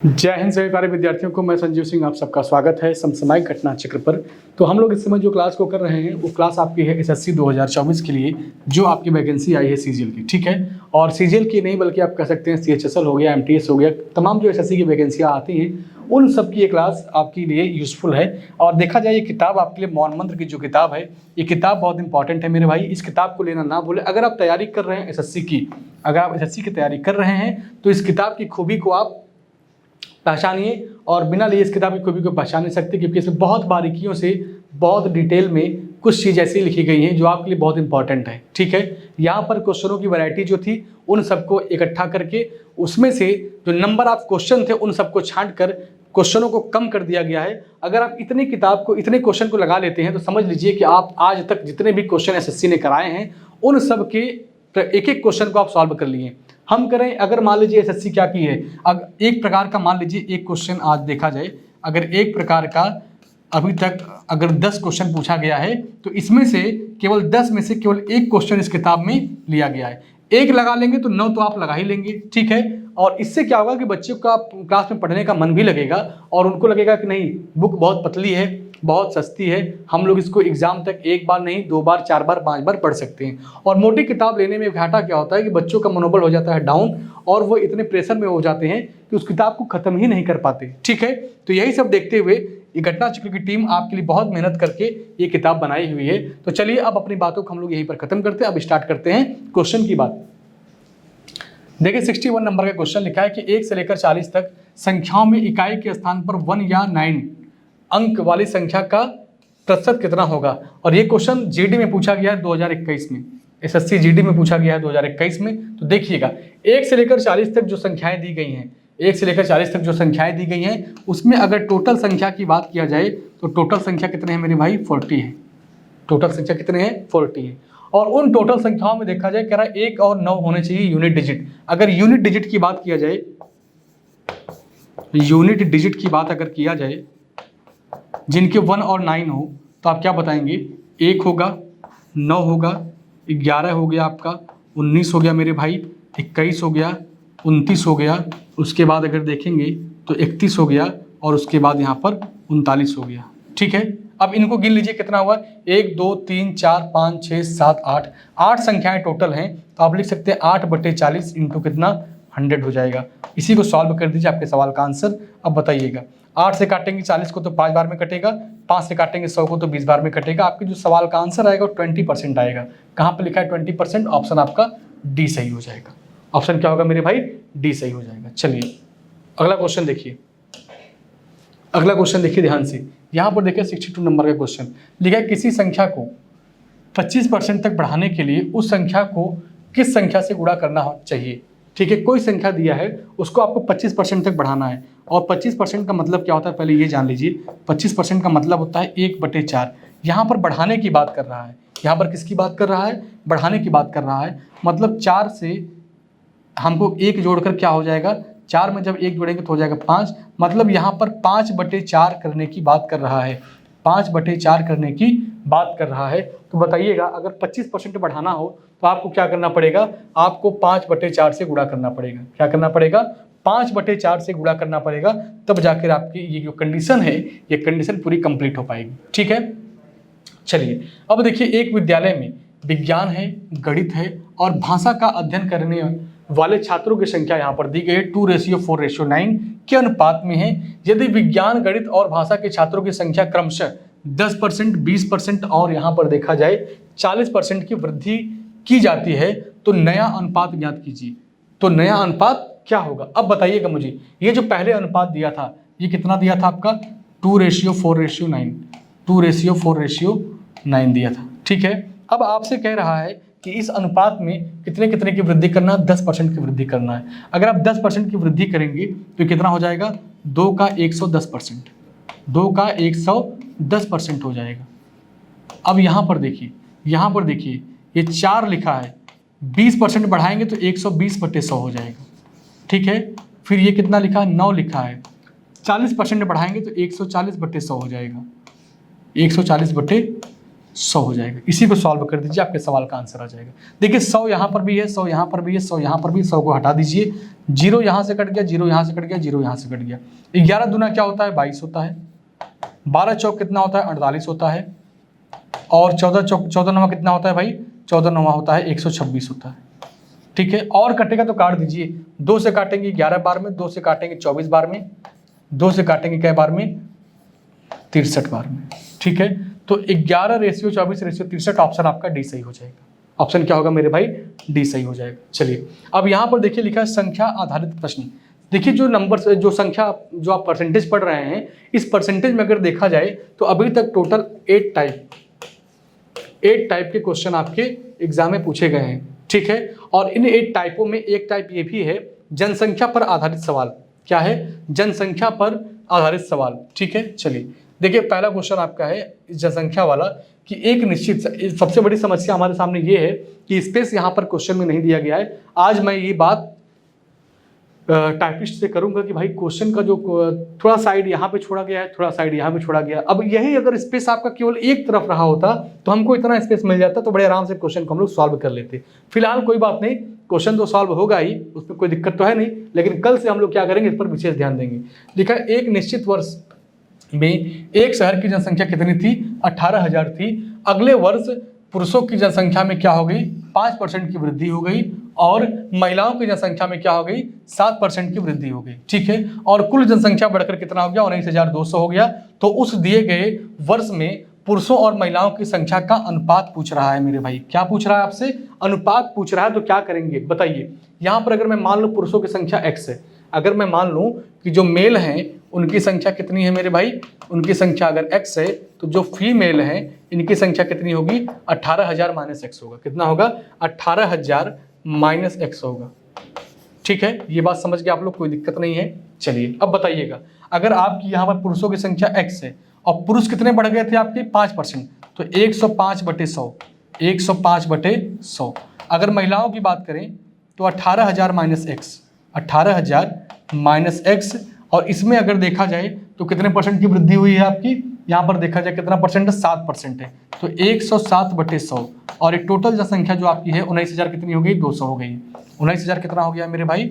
जय हिंद सभी प्यारे विद्यार्थियों को। मैं संजीव सिंह, आप सबका स्वागत है समसामयिक घटना चक्र पर। तो हम लोग इस समय जो क्लास को कर रहे हैं वो क्लास आपकी है एसएससी 2024 के लिए, जो आपकी वैकेंसी आई है सीजीएल की, ठीक है। और सीजीएल की नहीं बल्कि आप कह सकते हैं सीएचएसएल हो गया, एमटीएस हो गया, तमाम जो एसएससी की वैकेंसियाँ आती हैं उन सब की ये क्लास आपके लिए यूजफुल है। और देखा जाए ये किताब आपके लिए मौन मंत्र की जो किताब है, ये किताब बहुत इंपॉर्टेंट है मेरे भाई। इस किताब को लेना ना भूलें। अगर आप तैयारी कर रहे हैं एसएससी की, अगर आप एसएससी की तैयारी कर रहे हैं तो इस किताब की खूबी को आप पहचानिए, और बिना लिए इस किताब की खूबी को पहचान नहीं सकते, क्योंकि इसमें बहुत बारीकियों से बहुत डिटेल में कुछ चीज़ ऐसी लिखी गई हैं जो आपके लिए बहुत इंपॉर्टेंट है, ठीक है। यहाँ पर क्वेश्चनों की वैरायटी जो थी उन सबको इकट्ठा करके उसमें से जो नंबर ऑफ क्वेश्चन थे उन सबको छांट कर क्वेश्चनों को कम कर दिया गया है। अगर आप इतनी किताब को, इतने क्वेश्चन को लगा लेते हैं तो समझ लीजिए कि आप आज तक जितने भी क्वेश्चन एसएससी ने कराए हैं उन सब के एक एक क्वेश्चन को आप सॉल्व कर लिए। हम करें, अगर मान लीजिए एसएससी क्या की है, अगर एक प्रकार का मान लीजिए एक क्वेश्चन आज देखा जाए, अगर एक प्रकार का अभी तक अगर 10 क्वेश्चन पूछा गया है तो इसमें से केवल 10 में से केवल एक क्वेश्चन इस किताब में लिया गया है। एक लगा लेंगे तो 9 तो आप लगा ही लेंगे, ठीक है। और इससे क्या होगा कि बच्चों का क्लास में पढ़ने का मन भी लगेगा और उनको लगेगा कि नहीं, बुक बहुत पतली है, बहुत सस्ती है, हम लोग इसको एग्जाम तक एक बार नहीं 2 बार 4 बार 5 बार पढ़ सकते हैं। और मोटी किताब लेने में घाटा क्या होता है कि बच्चों का मनोबल हो जाता है डाउन, और वो इतने प्रेशर में हो जाते हैं कि उस किताब को खत्म ही नहीं कर पाते, ठीक है। तो यही सब देखते हुए ये घटना चक्र की टीम आपके लिए बहुत मेहनत करके ये किताब बनाई हुई है। तो चलिए अब अपनी बातों को हम लोग यहीं पर खत्म करते हैं। अब स्टार्ट करते हैं क्वेश्चन की बात। देखिए 61 नंबर का क्वेश्चन लिखा है कि 1 से लेकर 40 तक संख्याओं में इकाई के स्थान पर 1 या 9 अंक वाली संख्या का प्रतिशत कितना होगा। और ये क्वेश्चन जीडी में पूछा गया है 2021 में, एसएससी जीडी में पूछा गया है 2021 में। तो देखिएगा 1 से लेकर 40 तक जो संख्याएं दी गई हैं, 1 से लेकर 40 तक जो संख्याएं दी गई हैं उसमें अगर टोटल संख्या की बात किया जाए तो टोटल संख्या कितने हैं मेरे भाई, 40 है। टोटल संख्या कितने हैं, 40 है। और उन टोटल संख्याओं में देखा जाए, कह रहा है 1 और 9 होने चाहिए यूनिट डिजिट। अगर यूनिट डिजिट की बात किया जाए, यूनिट डिजिट की बात अगर किया जाए जिनके 1 और 9 हो तो आप क्या बताएंगे, 1 होगा, 9 होगा, 11 हो गया आपका, 19 हो गया मेरे भाई, 21 हो गया, 29 हो गया, उसके बाद अगर देखेंगे तो 31 हो गया, और उसके बाद यहाँ पर 39 हो गया, ठीक है। अब इनको गिन लीजिए कितना हुआ, 1 2 3 4 5 6 7 8, 8 संख्याएं टोटल हैं। तो आप लिख सकते हैं 8/40 इंटू कितना, 100 हो जाएगा। इसी को सॉल्व कर दीजिए, आपके सवाल का आंसर। अब बताइएगा 8 से काटेंगे 40 को तो 5 बार में कटेगा, 5 से काटेंगे 100 को तो 20 बार में कटेगा। आपके जो सवाल का आंसर आएगा वो 20% आएगा। कहाँ पर लिखा है 20%, ऑप्शन आपका डी सही हो जाएगा। ऑप्शन क्या होगा मेरे भाई, डी सही हो जाएगा। चलिए अगला क्वेश्चन देखिए, अगला क्वेश्चन देखिए ध्यान से। यहाँ पर देखिए 62 नंबर का क्वेश्चन लिखा है, किसी संख्या को 25% तक बढ़ाने के लिए उस संख्या को किस संख्या से गुणा करना चाहिए, ठीक है। कोई संख्या दिया है, उसको आपको 25% तक बढ़ाना है। और 25% का मतलब क्या होता है, पहले ये जान लीजिए। 25% का मतलब होता है 1/4। यहाँ पर बढ़ाने की बात कर रहा है, यहाँ पर किसकी बात कर रहा है, बढ़ाने की बात कर रहा है। मतलब 4 से हमको 1 जोड़कर क्या हो जाएगा, 4 में जब 1 जोड़ेंगे तो हो जाएगा 5। मतलब यहाँ पर 5/4 करने की बात कर रहा है, 5/4 करने की बात कर रहा है। तो बताइएगा अगर 25% बढ़ाना हो तो आपको क्या करना पड़ेगा, आपको 5/4 से गुणा करना पड़ेगा। क्या करना पड़ेगा, 5/4 से गुणा करना पड़ेगा, तब जाकर आपकी ये जो कंडीशन है ये कंडीशन पूरी कंप्लीट हो पाएगी, ठीक है। चलिए अब देखिए, एक विद्यालय में विज्ञान है, गणित है और भाषा का अध्ययन करने वाले छात्रों की संख्या यहाँ पर दी गई है 2:4:9 के अनुपात में है। यदि विज्ञान, गणित और भाषा के छात्रों की संख्या क्रमशः 10%, 20% और यहाँ पर देखा जाए 40% की वृद्धि की जाती है तो नया अनुपात ज्ञात कीजिए। तो नया अनुपात क्या होगा, अब बताइएगा मुझे। ये जो पहले अनुपात दिया था ये कितना दिया था आपका, 2:4:9, 2:4:9 दिया था, ठीक है। अब आपसे कह रहा है कि इस अनुपात में कितने कितने की वृद्धि करना है, 10% की वृद्धि करना है। अगर आप 10% की वृद्धि करेंगे तो कितना हो जाएगा, 2 का 110%, 2 का 110% हो जाएगा। अब यहाँ पर देखिए, यहाँ पर देखिए ये 4 लिखा है, 20% बढ़ाएंगे तो 120/100 हो जाएगा, ठीक है। फिर ये कितना लिखा है, 9 लिखा है, 40% बढ़ाएंगे तो 140/100 हो जाएगा, 140/100 100 हो जाएगा। इसी को सॉल्व कर दीजिए, आपके सवाल का आंसर आ जाएगा। देखिए 100 यहाँ पर भी है, 100 यहाँ पर भी है, 100 यहाँ पर भी, 100 को हटा दीजिए, 0 यहाँ से कट गया, 0 यहाँ से कट गया, 0 यहाँ से कट गया। 11 दूना क्या होता है? 22 होता है। 12 चौक कितना होता है? 48 होता है। और 14 चौक 14 नवा कितना होता है भाई? 14 नवा होता है 126 होता है। ठीक है, और कटेगा तो काट दीजिए। 2 से काटेंगे 11 बार में, 2 से काटेंगे 24 बार में, 2 से काटेंगे क्या बार में? 63 बार में। ठीक है, तो 11:24:63 ऑप्शन आपका डी सही हो जाएगा। ऑप्शन क्या होगा मेरे भाई? डी सही हो जाएगा। चलिए अब यहाँ पर देखिए लिखा है संख्या आधारित प्रश्न। देखिए जो नंबर, जो संख्या, जो आप परसेंटेज पढ़ रहे हैं, इस परसेंटेज में अगर देखा जाए तो अभी तक टोटल 8 टाइप के क्वेश्चन आपके एग्जाम में पूछे गए हैं। ठीक है, और इन 8 टाइपों में एक टाइप ये भी है जनसंख्या पर आधारित सवाल। क्या है? जनसंख्या पर आधारित सवाल। ठीक है, चलिए देखिए पहला क्वेश्चन आपका है जनसंख्या वाला कि एक निश्चित, सबसे बड़ी समस्या हमारे सामने ये है कि स्पेस यहाँ पर क्वेश्चन में नहीं दिया गया है। आज मैं ये बात टाइपिस्ट से करूंगा कि भाई क्वेश्चन का जो थोड़ा साइड यहाँ पे छोड़ा गया है, थोड़ा साइड यहाँ पे छोड़ा गया है। अब यही अगर स्पेस आपका केवल एक तरफ रहा होता तो हमको इतना स्पेस मिल जाता तो बड़े आराम से क्वेश्चन को हम लोग सॉल्व कर लेते। फिलहाल कोई बात नहीं, क्वेश्चन तो सॉल्व होगा ही, उसमें कोई दिक्कत तो है नहीं, लेकिन कल से हम लोग क्या करेंगे इस पर विशेष ध्यान देंगे। देखा एक निश्चित वर्ष में एक शहर की जनसंख्या कितनी थी? 18,000 थी। अगले वर्ष पुरुषों की जनसंख्या में क्या हो गई? 5% की वृद्धि हो गई, और महिलाओं की जनसंख्या में क्या हो गई? 7% की वृद्धि हो गई। ठीक है, और कुल जनसंख्या बढ़कर कितना हो गया? 19,200 हो गया। तो उस दिए गए वर्ष में पुरुषों और महिलाओं की संख्या का अनुपात पूछ रहा है मेरे भाई। क्या पूछ रहा है आपसे? अनुपात पूछ रहा है। तो क्या करेंगे बताइए। यहाँ पर अगर मैं मान लूँ पुरुषों की संख्या x है, अगर मैं मान लूँ कि जो मेल हैं उनकी संख्या कितनी है मेरे भाई? उनकी संख्या अगर x है तो जो फीमेल हैं इनकी संख्या कितनी होगी? 18,000 माइनस x होगा। कितना होगा? 18,000 माइनस x होगा। ठीक है, ये बात समझ के आप लोग, कोई दिक्कत नहीं है। चलिए अब बताइएगा, अगर आपकी यहाँ पर पुरुषों की संख्या x है और पुरुष कितने बढ़ गए थे आपके? 5%, तो 105/100, 105/100। अगर महिलाओं की बात करें तो 18,000 माइनस x, 18,000 माइनस x, और इसमें अगर देखा जाए तो कितने परसेंट की वृद्धि हुई है आपकी? यहाँ पर देखा जाए कितना परसेंट है? 7% है। तो 107/100, और एक टोटल जनसंख्या जो आपकी है 19,000 कितनी हो गई? 200 हो गई। 19,000 कितना हो गया मेरे भाई?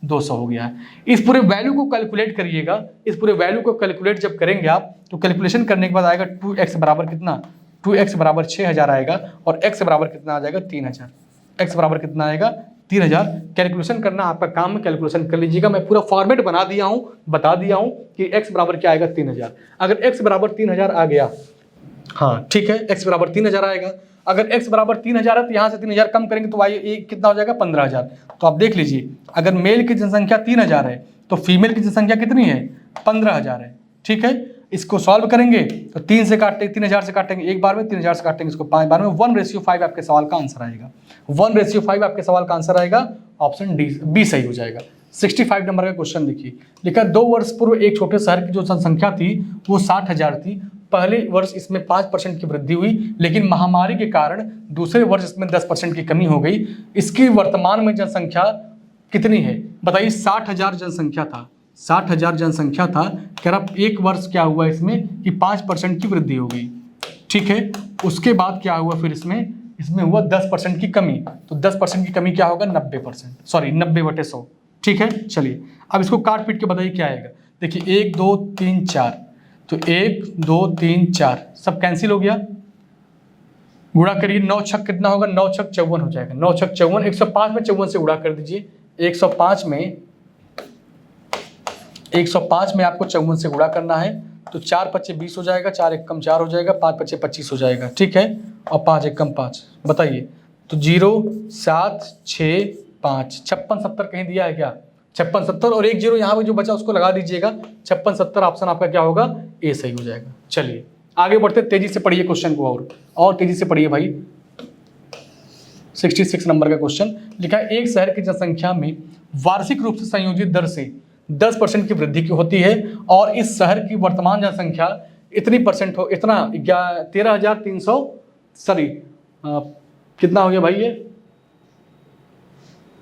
200 हो गया है। इस पूरे वैल्यू को कैलकुलेट करिएगा। इस पूरे वैल्यू को कैलकुलेट जब करेंगे आप तो कैलकुलेशन करने के बाद आएगा 2x बराबर कितना? 2x बराबर 6,000 आएगा, और x बराबर कितना आ जाएगा? 3,000। x बराबर कितना आएगा? 3,000। कैलकुलेशन करना आपका काम है, कैलकुलेशन कर लीजिएगा। मैं पूरा फॉर्मेट बना दिया हूँ, बता दिया हूँ कि x बराबर क्या आएगा? 3,000। अगर x बराबर 3,000 आ गया, हाँ ठीक है, x बराबर 3,000 आएगा। अगर x बराबर 3,000 है तो यहाँ से 3,000 कम करेंगे तो y कितना हो जाएगा? 15,000। तो आप देख लीजिए, अगर मेल की जनसंख्या 3,000 है तो फीमेल की जनसंख्या कितनी है? 15,000 है। ठीक है, इसको सॉल्व करेंगे तो 3,000 से काटेंगे एक बार में, 3,000 से काटेंगे इसको 5 बार में, 1:5 आपके सवाल का आंसर आएगा। 1:5 आपके सवाल का आंसर आएगा। ऑप्शन डी, बी सही हो जाएगा। 65 नंबर का क्वेश्चन देखिए, लिखा 2 वर्ष पूर्व एक छोटे शहर की जो जनसंख्या थी वो 60,000 थी। पहले वर्ष इसमें 5% की वृद्धि हुई, लेकिन महामारी के कारण दूसरे वर्ष इसमें 10% की कमी हो गई। इसकी वर्तमान में जनसंख्या कितनी है बताइए? 60,000 जनसंख्या था, 60,000 जनसंख्या था। कह रहा एक वर्ष क्या हुआ इसमें कि 5% की वृद्धि हो गई। ठीक है, उसके बाद क्या हुआ फिर इसमें हुआ 10% की कमी। तो 10% की कमी क्या होगा? 90%, सॉरी 90/100। ठीक है, चलिए अब इसको काट पीट के बताइए क्या आएगा। देखिए 1 2 3 4, तो 1 2 3 4 सब कैंसिल हो गया। गुणा करिए, 9 छक कितना होगा? 9 छक 54 हो जाएगा। 9 छक 54, 105 में 54 से गुणा कर दीजिए। 105 में आपको 54 से गुणा करना है, तो 4 5 20 हो जाएगा, 4 1 कम 4 हो जाएगा, 5 5 25 हो जाएगा। ठीक है, और 5 1 कम 5, बताइए तो 0 7 6 5, 56 70 कहीं दिया है क्या? 56 70 और 1 0 यहाँ पे जो बचा उसको लगा दीजिएगा। 56 70 ऑप्शन आपका क्या होगा? ए सही हो जाएगा। चलिए आगे बढ़ते, तेजी से पढ़िए क्वेश्चन को, और तेजी से पढ़िए भाई। 66 नंबर का क्वेश्चन लिखा है एक शहर की जनसंख्या में वार्षिक रूप से संयोजित दर से 10% की वृद्धि की होती है, और इस शहर की वर्तमान जनसंख्या इतनी परसेंट हो, इतना 13,300, सॉरी कितना हो गया भाई? ये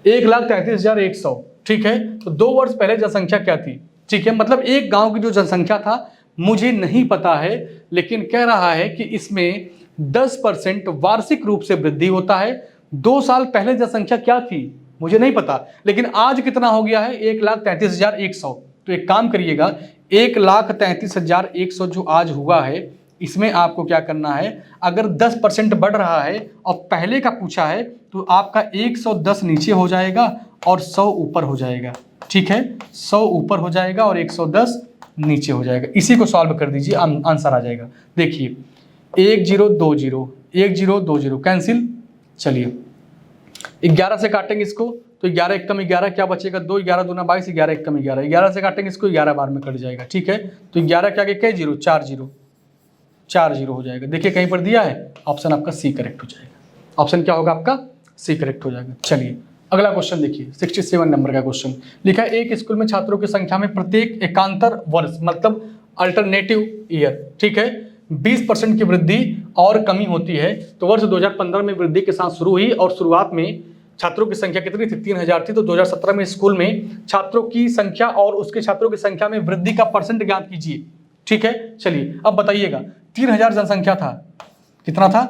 1,33,100। ठीक है, तो 2 वर्ष पहले जनसंख्या क्या थी? ठीक है, मतलब एक गांव की जो जनसंख्या था मुझे नहीं पता है, लेकिन कह रहा है कि इसमें 10% वार्षिक रूप से वृद्धि होता है। 2 साल पहले जनसंख्या क्या थी मुझे नहीं पता, लेकिन आज कितना हो गया है 1,33,100। तो एक काम करिएगा, 1,33,100 जो आज हुआ है, इसमें आपको क्या करना है, अगर 10% बढ़ रहा है और पहले का पूछा है तो आपका 110 नीचे हो जाएगा और 100 ऊपर हो जाएगा। ठीक है, 100 ऊपर हो जाएगा और 110 नीचे हो जाएगा। इसी को सॉल्व कर दीजिए, आंसर आ जाएगा। देखिए 1020 1020 कैंसिल। चलिए 11 से काटेंगे इसको तो 11 एकम 11 क्या बचेगा, 2 11 दूना 22, 11 एकम 11, 11 से काटेंगे इसको 11 बार में कट जाएगा। ठीक है, तो 11 क्या के 0 4 0 हो जाएगा। देखिए कहीं पर दिया है, ऑप्शन आपका सी करेक्ट हो जाएगा। ऑप्शन क्या होगा आपका, सी करेक्ट हो जाएगा। चलिए अगला क्वेश्चन देखिए, 67 नंबर का क्वेश्चन लिखा है, एक स्कूल में छात्रों की संख्या में प्रत्येक एकांतर वर्ष मतलब अल्टरनेटिव ईयर, ठीक है, 20% की वृद्धि और कमी होती है। तो वर्ष 2015 में वृद्धि के साथ शुरू हुई और शुरुआत में छात्रों की संख्या कितनी थी, 3000 थी। तो 2017 में स्कूल में छात्रों की संख्या और उसके छात्रों की संख्या में वृद्धि का परसेंट ज्ञात कीजिए। ठीक है, चलिए अब बताइएगा, 3000 जनसंख्या था, कितना था,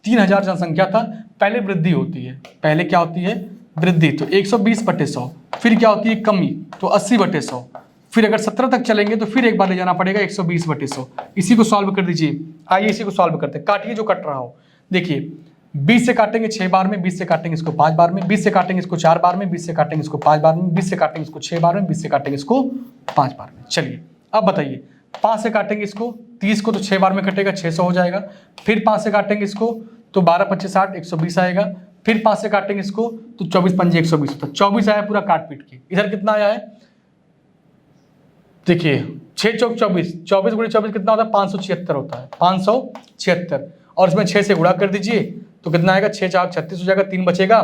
3000 जनसंख्या था। पहले वृद्धि होती है, पहले क्या होती है, वृद्धि, तो 120/100। फिर क्या होती है, कमी, तो 80/100। फिर अगर 17 तक चलेंगे तो फिर एक बार ले जाना पड़ेगा 120/100। इसी को सॉल्व कर दीजिए। आइए इसी को सॉल्व करते हैं, काटिए जो कट रहा हो। देखिए 20 से काटेंगे 6 बार में, 20 से काटेंगे इसको 5 बार में, 20 से काटेंगे इसको 4 बार में, 20 से काटेंगे इसको 5 बार में, 20 से काटेंगे इसको 6 बार में, 20 से काटेंगे इसको 5 बार में। चलिए अब बताइए, 5 से काटेंगे इसको 30 को तो 6 बार में कटेगा, 600 हो जाएगा। फिर 5 से काटेंगे इसको तो 12 25 60 120 आएगा। फिर 5 से काटेंगे इसको तो 24 5 120 होता है, 24 आया पूरा काट पीट के। इधर कितना आया है, देखिए 6 चौक 24, 24 गुणे 24 कितना होता है, 576 होता है, 576। और इसमें 6 से गुणा कर दीजिए तो कितना आएगा, 6 4 36 हो जाएगा, 3 बचेगा,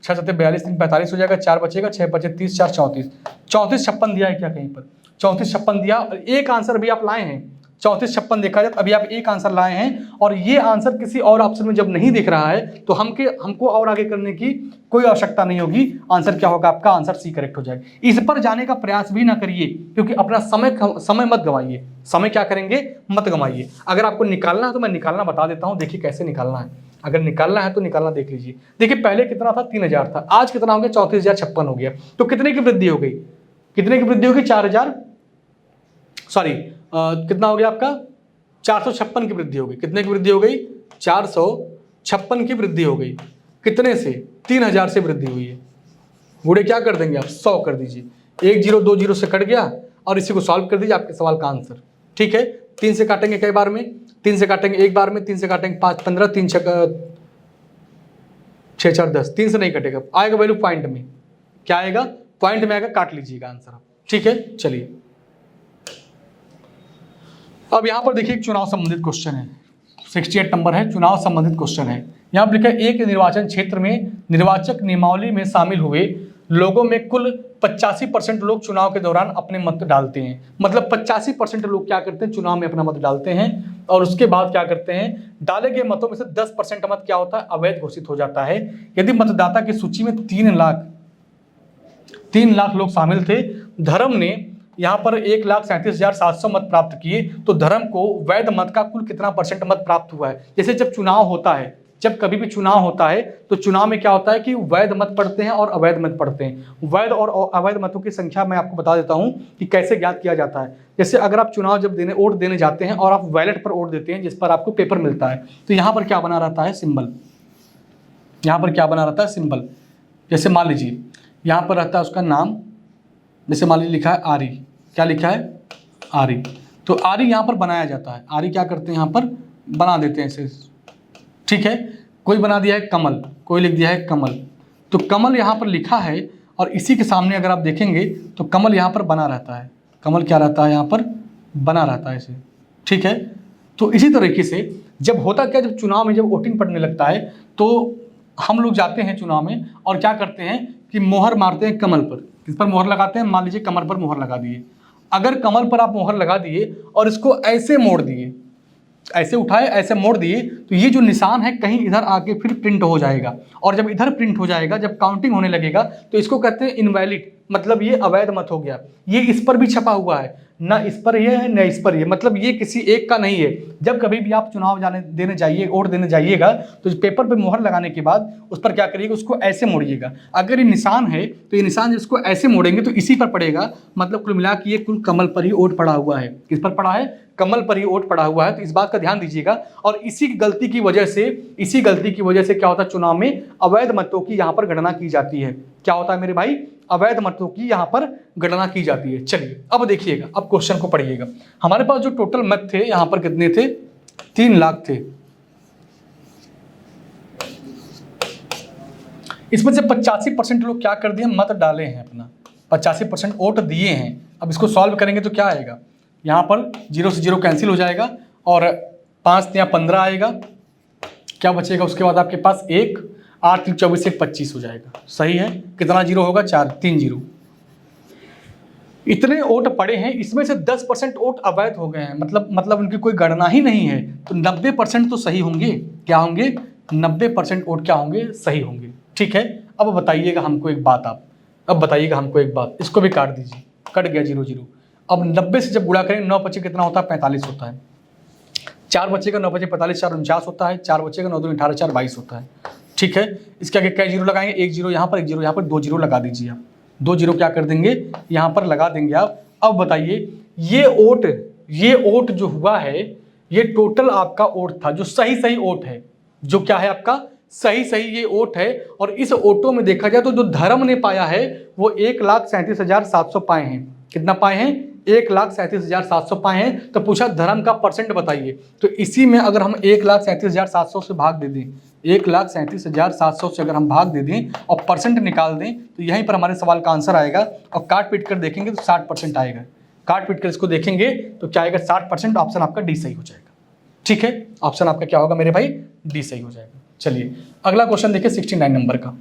6 7 42, 3 45 हो जाएगा, 4 बचेगा, 6 5 30, 4 34, 34 56 दिया है क्या कहीं पर, 34 56 दिया। और एक आंसर भी आप लाए हैं, 34 56 देखा जाए, अभी आप एक आंसर लाए हैं और ये आंसर किसी और ऑप्शन में जब नहीं दिख रहा है तो हमको और आगे करने की कोई आवश्यकता नहीं होगी। आंसर क्या होगा आपका, आंसर सी करेक्ट हो जाएगा। इस पर जाने का प्रयास भी ना करिए क्योंकि अपना समय मत गंवाइए, समय क्या करेंगे, मत गंवाइए। अगर आपको निकालना है तो मैं निकालना बता देता हूं, देखिए कैसे निकालना है। अगर निकालना है तो निकालना देख लीजिए। देखिए पहले कितना था, 3000 था, आज कितना हो गया, 34,056 हो गया। तो कितने की वृद्धि हो गई, कितने की वृद्धि होगी, 4000 सॉरी कितना हो गया आपका, 456 की वृद्धि हो गई। कितने की वृद्धि हो गई, 456 की वृद्धि हो गई। कितने से, 3000 से वृद्धि हुई है। गुणे क्या कर देंगे आप, 100 कर दीजिए, 1020 से कट गया और इसी को सॉल्व कर दीजिए, आपके सवाल का आंसर। ठीक है, 3 से काटेंगे कई बार में, 3 से काटेंगे एक बार में, 3 से काटेंगे 5 15, 3 6 4 10, 3 से नहीं कटेगा, आएगा वैल्यू पॉइंट में, क्या आएगा, पॉइंट में आएगा, काट लीजिएगा आंसर आप। ठीक है, चलिए अब यहां पर देखिए एक चुनाव संबंधित क्वेश्चन है, 68 नंबर है, चुनाव संबंधित क्वेश्चन है। यहां पर लिखा है, एक निर्वाचन क्षेत्र में निर्वाचक नियमावली में शामिल हुए लोगों में कुल 85% लोग चुनाव के दौरान अपने मत डालते हैं। मतलब 85% लोग क्या करते हैं, चुनाव में अपना मत डालते हैं और उसके बाद क्या करते हैं, डाले गए मतों में से 10% मत क्या होता है, अवैध घोषित हो जाता है। यदि मतदाता की सूची में 3 लाख लोग शामिल थे, धर्म ने यहाँ पर 1,37,700 मत प्राप्त किए, तो धर्म को वैध मत का कुल कितना परसेंट मत प्राप्त हुआ है। जैसे जब चुनाव होता है, जब कभी भी चुनाव होता है तो चुनाव में क्या होता है कि वैध मत पड़ते हैं और अवैध मत पड़ते हैं। वैध और अवैध मतों की संख्या मैं आपको बता देता हूं कि कैसे ज्ञात किया जाता है। जैसे अगर आप चुनाव जब वोट देने जाते हैं और आप बैलेट पर वोट देते हैं जिस पर आपको पेपर मिलता है, तो यहाँ पर क्या बना रहता है, सिंबल। यहाँ पर क्या बना रहता है, सिंबल। जैसे मान लीजिए यहाँ पर रहता है उसका नाम, जैसे मान लीजिए लिखा है आरी, क्या लिखा है, आरी, तो आरी यहाँ पर बनाया जाता है। आरी क्या करते हैं, यहाँ पर बना देते हैं ऐसे। ठीक है, कोई बना दिया है कमल, कोई लिख दिया है कमल, तो कमल यहाँ पर लिखा है और इसी के सामने अगर आप देखेंगे तो कमल यहाँ पर बना रहता है। कमल क्या रहता है, यहाँ पर बना रहता है ऐसे। ठीक है, तो इसी तरीके से जब होता क्या, जब चुनाव में जब वोटिंग पड़ने लगता है तो हम लोग जाते हैं चुनाव में और क्या करते हैं कि मोहर मारते हैं कमल पर। किस पर मोहर लगाते हैं, मान लीजिए कमल पर मोहर लगा दिए। अगर कमल पर आप मोहर लगा दिए और इसको ऐसे मोड़ दिए, ऐसे उठाए ऐसे मोड़ दिए, तो ये जो निशान है कहीं इधर आके फिर प्रिंट हो जाएगा। और जब इधर प्रिंट हो जाएगा, जब काउंटिंग होने लगेगा तो इसको कहते हैं इनवैलिड, मतलब ये अवैध मत हो गया। ये इस पर भी छपा हुआ है, ना इस पर ये है ना इस पर ये, मतलब ये किसी एक का नहीं है। जब कभी भी आप चुनाव देने जाइए, वोट देने जाइएगा, तो पेपर पे मोहर लगाने के बाद उस पर क्या करिएगा, उसको ऐसे मोड़िएगा। अगर ये निशान है तो ये निशान जिसको ऐसे मोड़ेंगे तो इसी पर पड़ेगा, मतलब कुल मिला के ये कुल कमल पर ही वोट पड़ा हुआ है। किस पर पड़ा है? कमल पर ही वोट पड़ा हुआ है। तो इस बात का ध्यान दीजिएगा। और इसी गलती की वजह से क्या होता है, चुनाव में अवैध मतों की यहाँ पर गणना की जाती है। क्या होता है मेरे भाई? अवैध मतों की यहाँ पर गणना की जाती है। चलिए अब देखिएगा, अब क्वेश्चन को पढ़िएगा। हमारे पास जो टोटल मत थे यहाँ पर कितने थे? 3 लाख थे। इसमें से 85% लोग क्या कर दिए, मत डाले हैं अपना, 85% वोट दिए हैं। अब इसको सॉल्व करेंगे तो क्या आएगा, यहाँ पर 0 से 0 कैंसिल हो जाएगा और 5 या 15 आएगा। क्या बचेगा उसके बाद आपके पास? 1, 8 3 24 1 25 हो जाएगा। सही है। कितना जीरो होगा? 4, 3 जीरो। इतने वोट पड़े हैं, इसमें से 10% वोट अवैध हो गए हैं, मतलब उनकी कोई गणना ही नहीं है। तो 90% तो सही होंगे। क्या होंगे? 90% वोट क्या होंगे? सही होंगे। ठीक है। अब बताइएगा हमको एक बात, इसको भी काट दीजिए। कट गया 0 0। अब 90 से जब गुणा करें, 9 बचे कितना होता है? 45 होता है। 4 बचेगा, 9 बचे 45, 4 49 होता है। 4 बचेगा, 9 2 18, 4 22 होता है। ठीक है। इसके आगे कई जीरो लगाएंगे? 1 जीरो यहाँ पर, 1 जीरो यहाँ पर, 2 जीरो लगा दीजिए आप। 2 जीरो क्या कर देंगे, यहाँ पर लगा देंगे आप। अब बताइए, ये वोट जो हुआ है, ये टोटल आपका वोट था, जो सही वोट है, जो क्या है आपका सही ये वोट है। और इस वोटों में देखा जाए तो जो धर्म ने पाया है वो 1,37,700 पाए हैं। कितना पाए हैं? 1,37,700 पाए हैं। तो पूछा धर्म का परसेंट बताइए। तो इसी में अगर हम 1,37,700 से भाग दे दें, 1,37,700 से अगर हम भाग दे दें और परसेंट निकाल दें, तो यहीं पर हमारे सवाल का आंसर आएगा। और काट पीट कर देखेंगे तो 60% आएगा। काट पीट कर इसको देखेंगे तो क्या आएगा? 60%। ऑप्शन आपका डी सही हो जाएगा। ठीक है। ऑप्शन आपका क्या होगा मेरे भाई? डी सही हो जाएगा। चलिए अगला क्वेश्चन देखिए 69 नंबर का।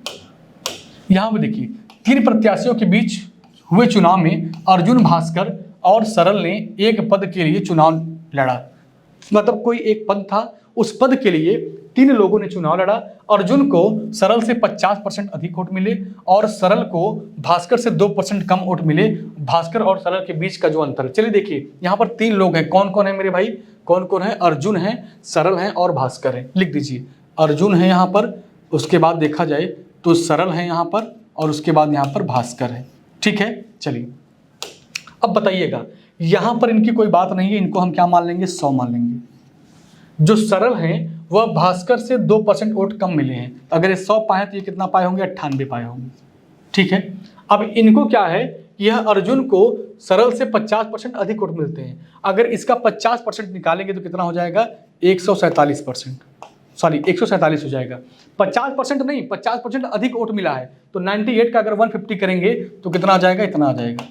यहाँ पे देखिए, 3 प्रत्याशियों के बीच हुए चुनाव में अर्जुन, भास्कर और सरल ने एक पद के लिए चुनाव लड़ा। मतलब कोई एक पद था, उस पद के लिए 3 लोगों ने चुनाव लड़ा। अर्जुन को सरल से 50% अधिक वोट मिले और सरल को भास्कर से 2% कम वोट मिले। भास्कर और सरल के बीच का जो अंतर है, चलिए देखिए, यहाँ पर 3 लोग हैं। कौन कौन है मेरे भाई? कौन कौन है? अर्जुन है, सरल है और भास्कर है। लिख दीजिए, अर्जुन है यहाँ पर, उसके बाद देखा जाए तो सरल है यहाँ पर, और उसके बाद यहाँ पर भास्कर है। ठीक है। चलिए अब बताइएगा, यहाँ पर इनकी कोई बात नहीं है, इनको हम क्या मान लेंगे? 100 मान लेंगे। जो सरल हैं वह भास्कर से 2% वोट कम मिले हैं। अगर ये 100 पाए तो ये कितना पाए होंगे? 98 पाए होंगे। ठीक है। अब इनको क्या है, यह अर्जुन को सरल से 50% अधिक वोट मिलते हैं। अगर इसका 50% निकालेंगे तो कितना हो जाएगा? 147%, सॉरी 147 हो जाएगा। 50% नहीं, 50% अधिक वोट मिला है। तो 98 का अगर 150 करेंगे तो कितना आ जाएगा? इतना आ जाएगा।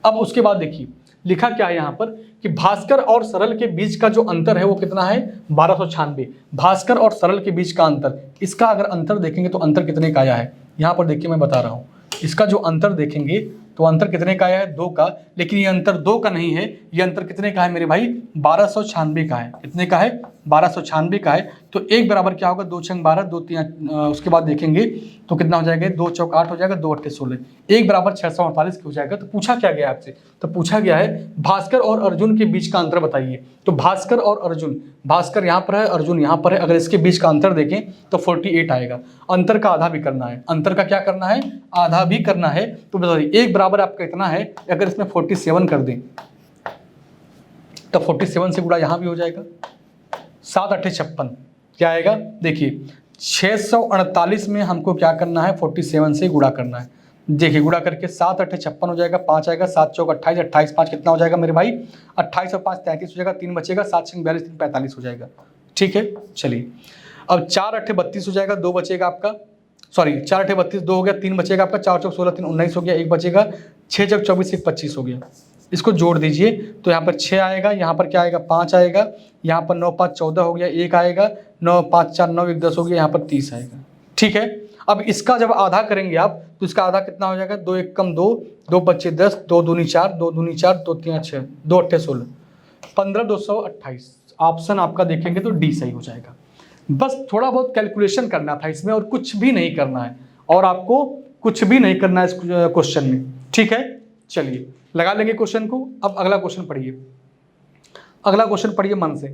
अब उसके बाद देखिए लिखा क्या है यहाँ पर कि भास्कर और सरल के बीच का जो अंतर है वो कितना है? 1296। भास्कर और सरल के बीच का अंतर, इसका अगर अंतर देखेंगे तो अंतर कितने का आया है? यहाँ पर देखिए मैं बता रहा हूँ, इसका जो अंतर देखेंगे तो अंतर कितने का आया है? 2 का। लेकिन ये अंतर 2 का नहीं है, ये अंतर कितने का है मेरे भाई? 1296 का है। कितने का है? 1296 का है। तो 1 बराबर क्या होगा? 2 6 12, 2 3 उसके बाद देखेंगे तो कितना हो जाएगा? 2 चौक 8 हो जाएगा, 2 8 16, 1 बराबर 648 हो जाएगा। तो पूछा क्या गया आपसे? तो पूछा गया है भास्कर और अर्जुन के बीच का अंतर बताइए। तो भास्कर और अर्जुन, भास्कर यहाँ पर है, अर्जुन यहाँ पर है, अगर इसके बीच का अंतर देखें तो 48 आएगा। अंतर का आधा भी करना है। अंतर का क्या करना है? आधा भी करना है। तो बताइए 1 बराबर आपका इतना है, अगर इसमें 47 कर दें तो 47 से गुणा यहाँ भी हो जाएगा। 7 8 56 क्या आएगा? देखिए 648 में हमको क्या करना है? 47 से गुणा करना है। देखिए गुणा करके 7 8 56 हो जाएगा, 5 आएगा, 7 चौक 28, 28 5 कितना हो जाएगा मेरे भाई? 28 और 5 33 हो जाएगा, 3 बचेगा, 7 6 42, 3 45 हो जाएगा। ठीक है। चलिए अब 4 8 32 हो जाएगा, 2 बचेगा आपका, सॉरी 4 8 32, 2 हो गया, 3 बचेगा आपका, 4 चौक 16, 3 19 हो गया, 1 बचेगा, 6 चौक 24, 1 25 हो गया। इसको जोड़ दीजिए तो यहाँ पर 6 आएगा, यहाँ पर क्या आएगा? 5 आएगा, यहाँ पर 9 5 14 हो गया, 1 आएगा, 9 5 4 9 1 10 हो गया, यहाँ पर 30 आएगा। ठीक है। अब इसका जब आधा करेंगे आप तो इसका आधा कितना हो जाएगा? 2 1 कम 2, 2 बचे 10, 2 दूनी 4, 2 दूनी 4, 2 3 6, 2 8 16, 15 228। ऑप्शन आपका देखेंगे तो डी सही हो जाएगा। बस थोड़ा बहुत कैलकुलेशन करना था इसमें और कुछ भी नहीं करना है, और आपको कुछ भी नहीं करना है इस क्वेश्चन में। ठीक है। चलिए लगा लेंगे क्वेश्चन को। अब अगला क्वेश्चन पढ़िए, अगला क्वेश्चन पढ़िए मन से।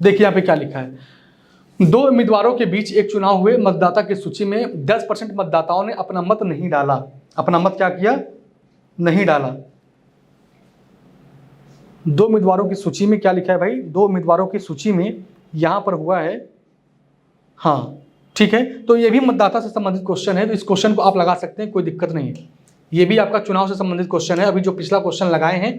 देखिए यहाँ पे क्या लिखा है, दो उम्मीदवारों के बीच एक चुनाव हुए, मतदाता की सूची में 10% मतदाताओं ने अपना मत नहीं डाला। अपना मत क्या किया? नहीं डाला। दो उम्मीदवारों की सूची में क्या लिखा है भाई? दो उम्मीदवारों की सूची में यहां पर हुआ है, हाँ ठीक है। तो ये भी मतदाता से संबंधित क्वेश्चन है, तो इस क्वेश्चन को आप लगा सकते हैं, कोई दिक्कत नहीं है। ये भी आपका चुनाव से संबंधित क्वेश्चन है। अभी जो पिछला क्वेश्चन लगाए हैं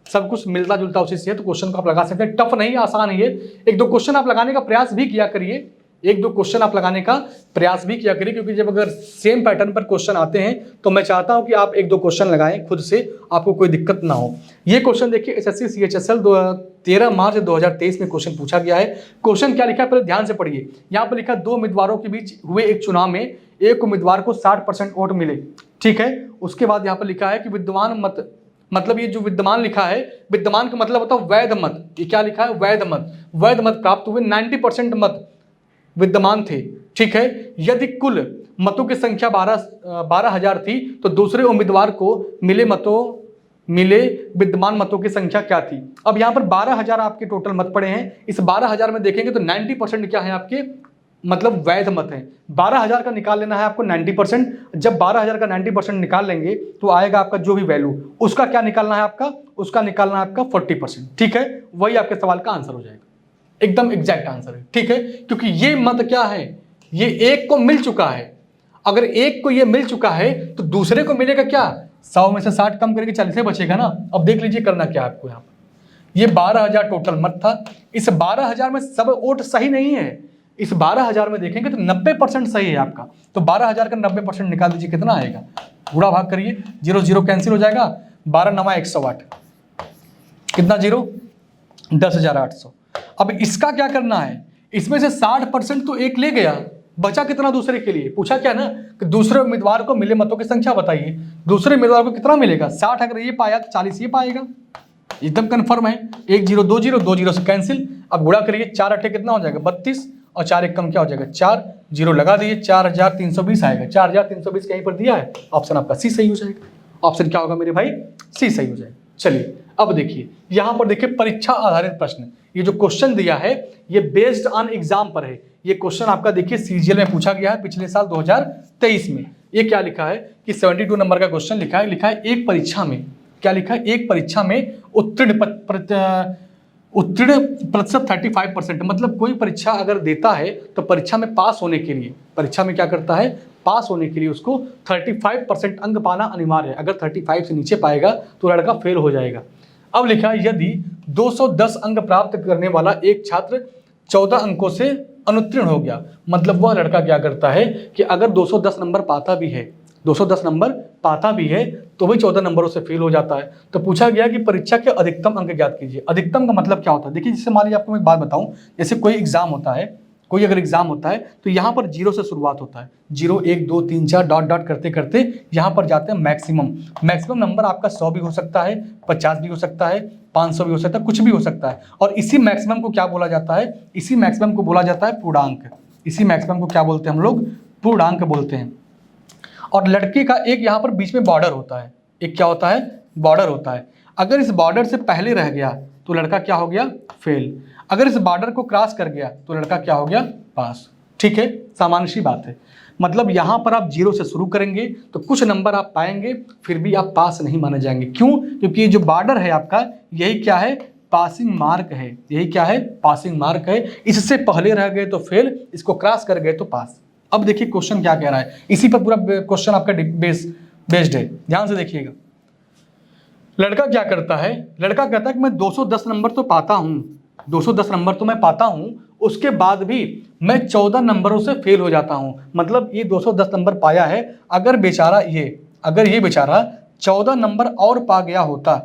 सब कुछ मिलता जुलता उसी से है, तो क्वेश्चन को आप लगा सकते हैं। टफ नहीं, आसान ही है। एक दो क्वेश्चन आप लगाने का प्रयास भी किया करिए, एक दो क्वेश्चन आप लगाने का प्रयास भी किया करिए, क्योंकि जब अगर सेम पैटर्न पर क्वेश्चन आते हैं तो मैं चाहता हूं कि आप एक दो क्वेश्चन लगाएं खुद से, आपको कोई दिक्कत ना हो। ये क्वेश्चन देखिए एसएससी CHSL 13 मार्च 2023 में क्वेश्चन पूछा गया है। क्वेश्चन क्या लिखा है पहले ध्यान से पढ़िए। यहाँ पर लिखा, दो उम्मीदवारों के बीच हुए एक चुनाव में एक उम्मीदवार को 60% वोट मिले, ठीक है। उसके बाद यहाँ पर लिखा है कि विद्यमान मत, मतलब ये जो विद्यमान लिखा है, विद्यमान का मतलब होता है वैध मत। ये क्या लिखा है? वैध मत। वैध मत प्राप्त हुए 90% मत विद्यमान थे, ठीक है। यदि कुल मतों की संख्या 12,000 थी तो दूसरे उम्मीदवार को मिले विद्यमान मतों की संख्या क्या थी? अब यहाँ पर 12,000 आपके टोटल मत पड़े हैं। इस 12,000 में देखेंगे तो 90% क्या है आपके, मतलब वैध मत है। 12,000 का निकाल लेना है आपको 90%। जब 12,000 का 90% निकाल लेंगे तो आएगा आपका जो भी वैल्यू, उसका क्या निकालना है आपका? उसका निकालना है आपका 40%, ठीक है। वही आपके सवाल का आंसर हो जाएगा, एकदम एग्जैक्ट आंसर है, ठीक है। क्योंकि ये मत क्या है, ये एक को मिल चुका है। अगर एक को ये मिल चुका है तो दूसरे को मिलेगा क्या? 100 में से 60 कम करके 40 बचेगा ना। अब देख लीजिए करना क्या है आपको। यहाँ पर ये 12,000 टोटल मत था। इस 12,000 में सब वोट सही नहीं है। इस 12,000 में देखेंगे तो 90% सही है आपका। तो 12,000 का 90% निकाल दीजिए, कितना आएगा? गुणा भाग करिए, 0 0 कैंसिल हो जाएगा। 12 9 108, कितना जीरो? 10,800। अब इसका क्या करना है? इसमें से 60% तो एक ले गया, बचा कितना दूसरे के लिए? पूछा क्या ना कि दूसरे उम्मीदवार को मिले मतों की संख्या बताइए। दूसरे उम्मीदवार को कितना मिलेगा? 60 अगर ये पाया तो 40 ये पाएगा, एकदम कंफर्म है। 1 0 2 0 2 0 से कैंसिल। अब गुणा करिए, 4 8 कितना हो जाएगा? 32, और 4 1 कम क्या हो जाएगा? 4, 0 लगा दिए, 4,320 आएगा। 4,320 कहीं पर दिया है, ऑप्शन आपका सी सही हो जाएगा। ऑप्शन क्या होगा मेरे भाई? सी सही हो जाएगा। चलिए अब देखिए, यहां पर देखिए परीक्षा आधारित प्रश्न। ये जो क्वेश्चन दिया है ये बेस्ड ऑन एग्जाम पर है। ये क्वेश्चन आपका देखिए सीजीएल में पूछा गया है पिछले साल 2023 में। ये क्या लिखा है कि 72 नंबर का क्वेश्चन लिखा है एक परीक्षा में, क्या लिखा है? एक परीक्षा में उत्तीर्ण प्रतिशत 35%। मतलब कोई परीक्षा अगर देता है तो परीक्षा में पास होने के लिए, परीक्षा में क्या करता है? पास होने के लिए उसको 35% अंक पाना अनिवार्य है। अगर 35 से नीचे पाएगा तो लड़का फेल हो जाएगा। अब लिखा है यदि 210 अंक प्राप्त करने वाला एक छात्र 14 अंकों से अनुत्तीर्ण हो गया, मतलब वह लड़का क्या करता है कि अगर 210 नंबर पाता भी है, 210 नंबर पाता भी है तो वही 14 नंबरों से फेल हो जाता है। तो पूछा गया कि परीक्षा के अधिकतम अंक ज्ञात कीजिए। अधिकतम का मतलब क्या होता है? देखिए जैसे मान लीजिए आपको मैं एक बात बताऊं, जैसे कोई एग्जाम होता है, कोई अगर एग्जाम होता है तो यहाँ पर 0 से शुरुआत होता है। 0 1 2 3 4 डॉट डॉट करते करते यहाँ पर जाते हैं मैक्सिमम नंबर आपका 100 भी हो सकता है, 50 भी हो सकता है, 500 भी हो सकता है, कुछ भी हो सकता है। और इसी मैक्सिमम को क्या बोला जाता है? इसी मैक्सिमम को बोला जाता है पूर्णांक। इसी मैक्सिमम को क्या बोलते हैं हम लोग? पूर्णांक बोलते हैं। और लड़के का एक यहाँ पर बीच में बॉर्डर होता है, एक क्या होता है? बॉर्डर होता है। अगर इस बॉर्डर से पहले रह गया तो लड़का क्या हो गया? फेल। अगर इस बॉर्डर को क्रॉस कर गया तो लड़का क्या हो गया? पास। ठीक है, सामान्य सी बात है। मतलब यहाँ पर आप 0 से शुरू करेंगे तो कुछ नंबर आप पाएंगे, फिर भी आप पास नहीं माने जाएंगे। क्यों? क्योंकि ये जो बॉर्डर है आपका, यही क्या है? पासिंग मार्क है। यही क्या है? पासिंग मार्क है। इससे पहले रह गए तो फेल, इसको क्रॉस कर गए तो पास। अब देखिए क्वेश्चन क्या कह रहा है, इसी पर पूरा क्वेश्चन आपका बेस्ड है, ध्यान से देखिएगा। लड़का क्या करता है? लड़का कहता है कि मैं 210 नंबर तो पाता हूं, 210 नंबर तो मैं पाता हूं, उसके बाद भी मैं 14 नंबरों से फेल हो जाता हूं। मतलब ये 210 नंबर पाया है, अगर ये बेचारा 14 नंबर और पा गया होता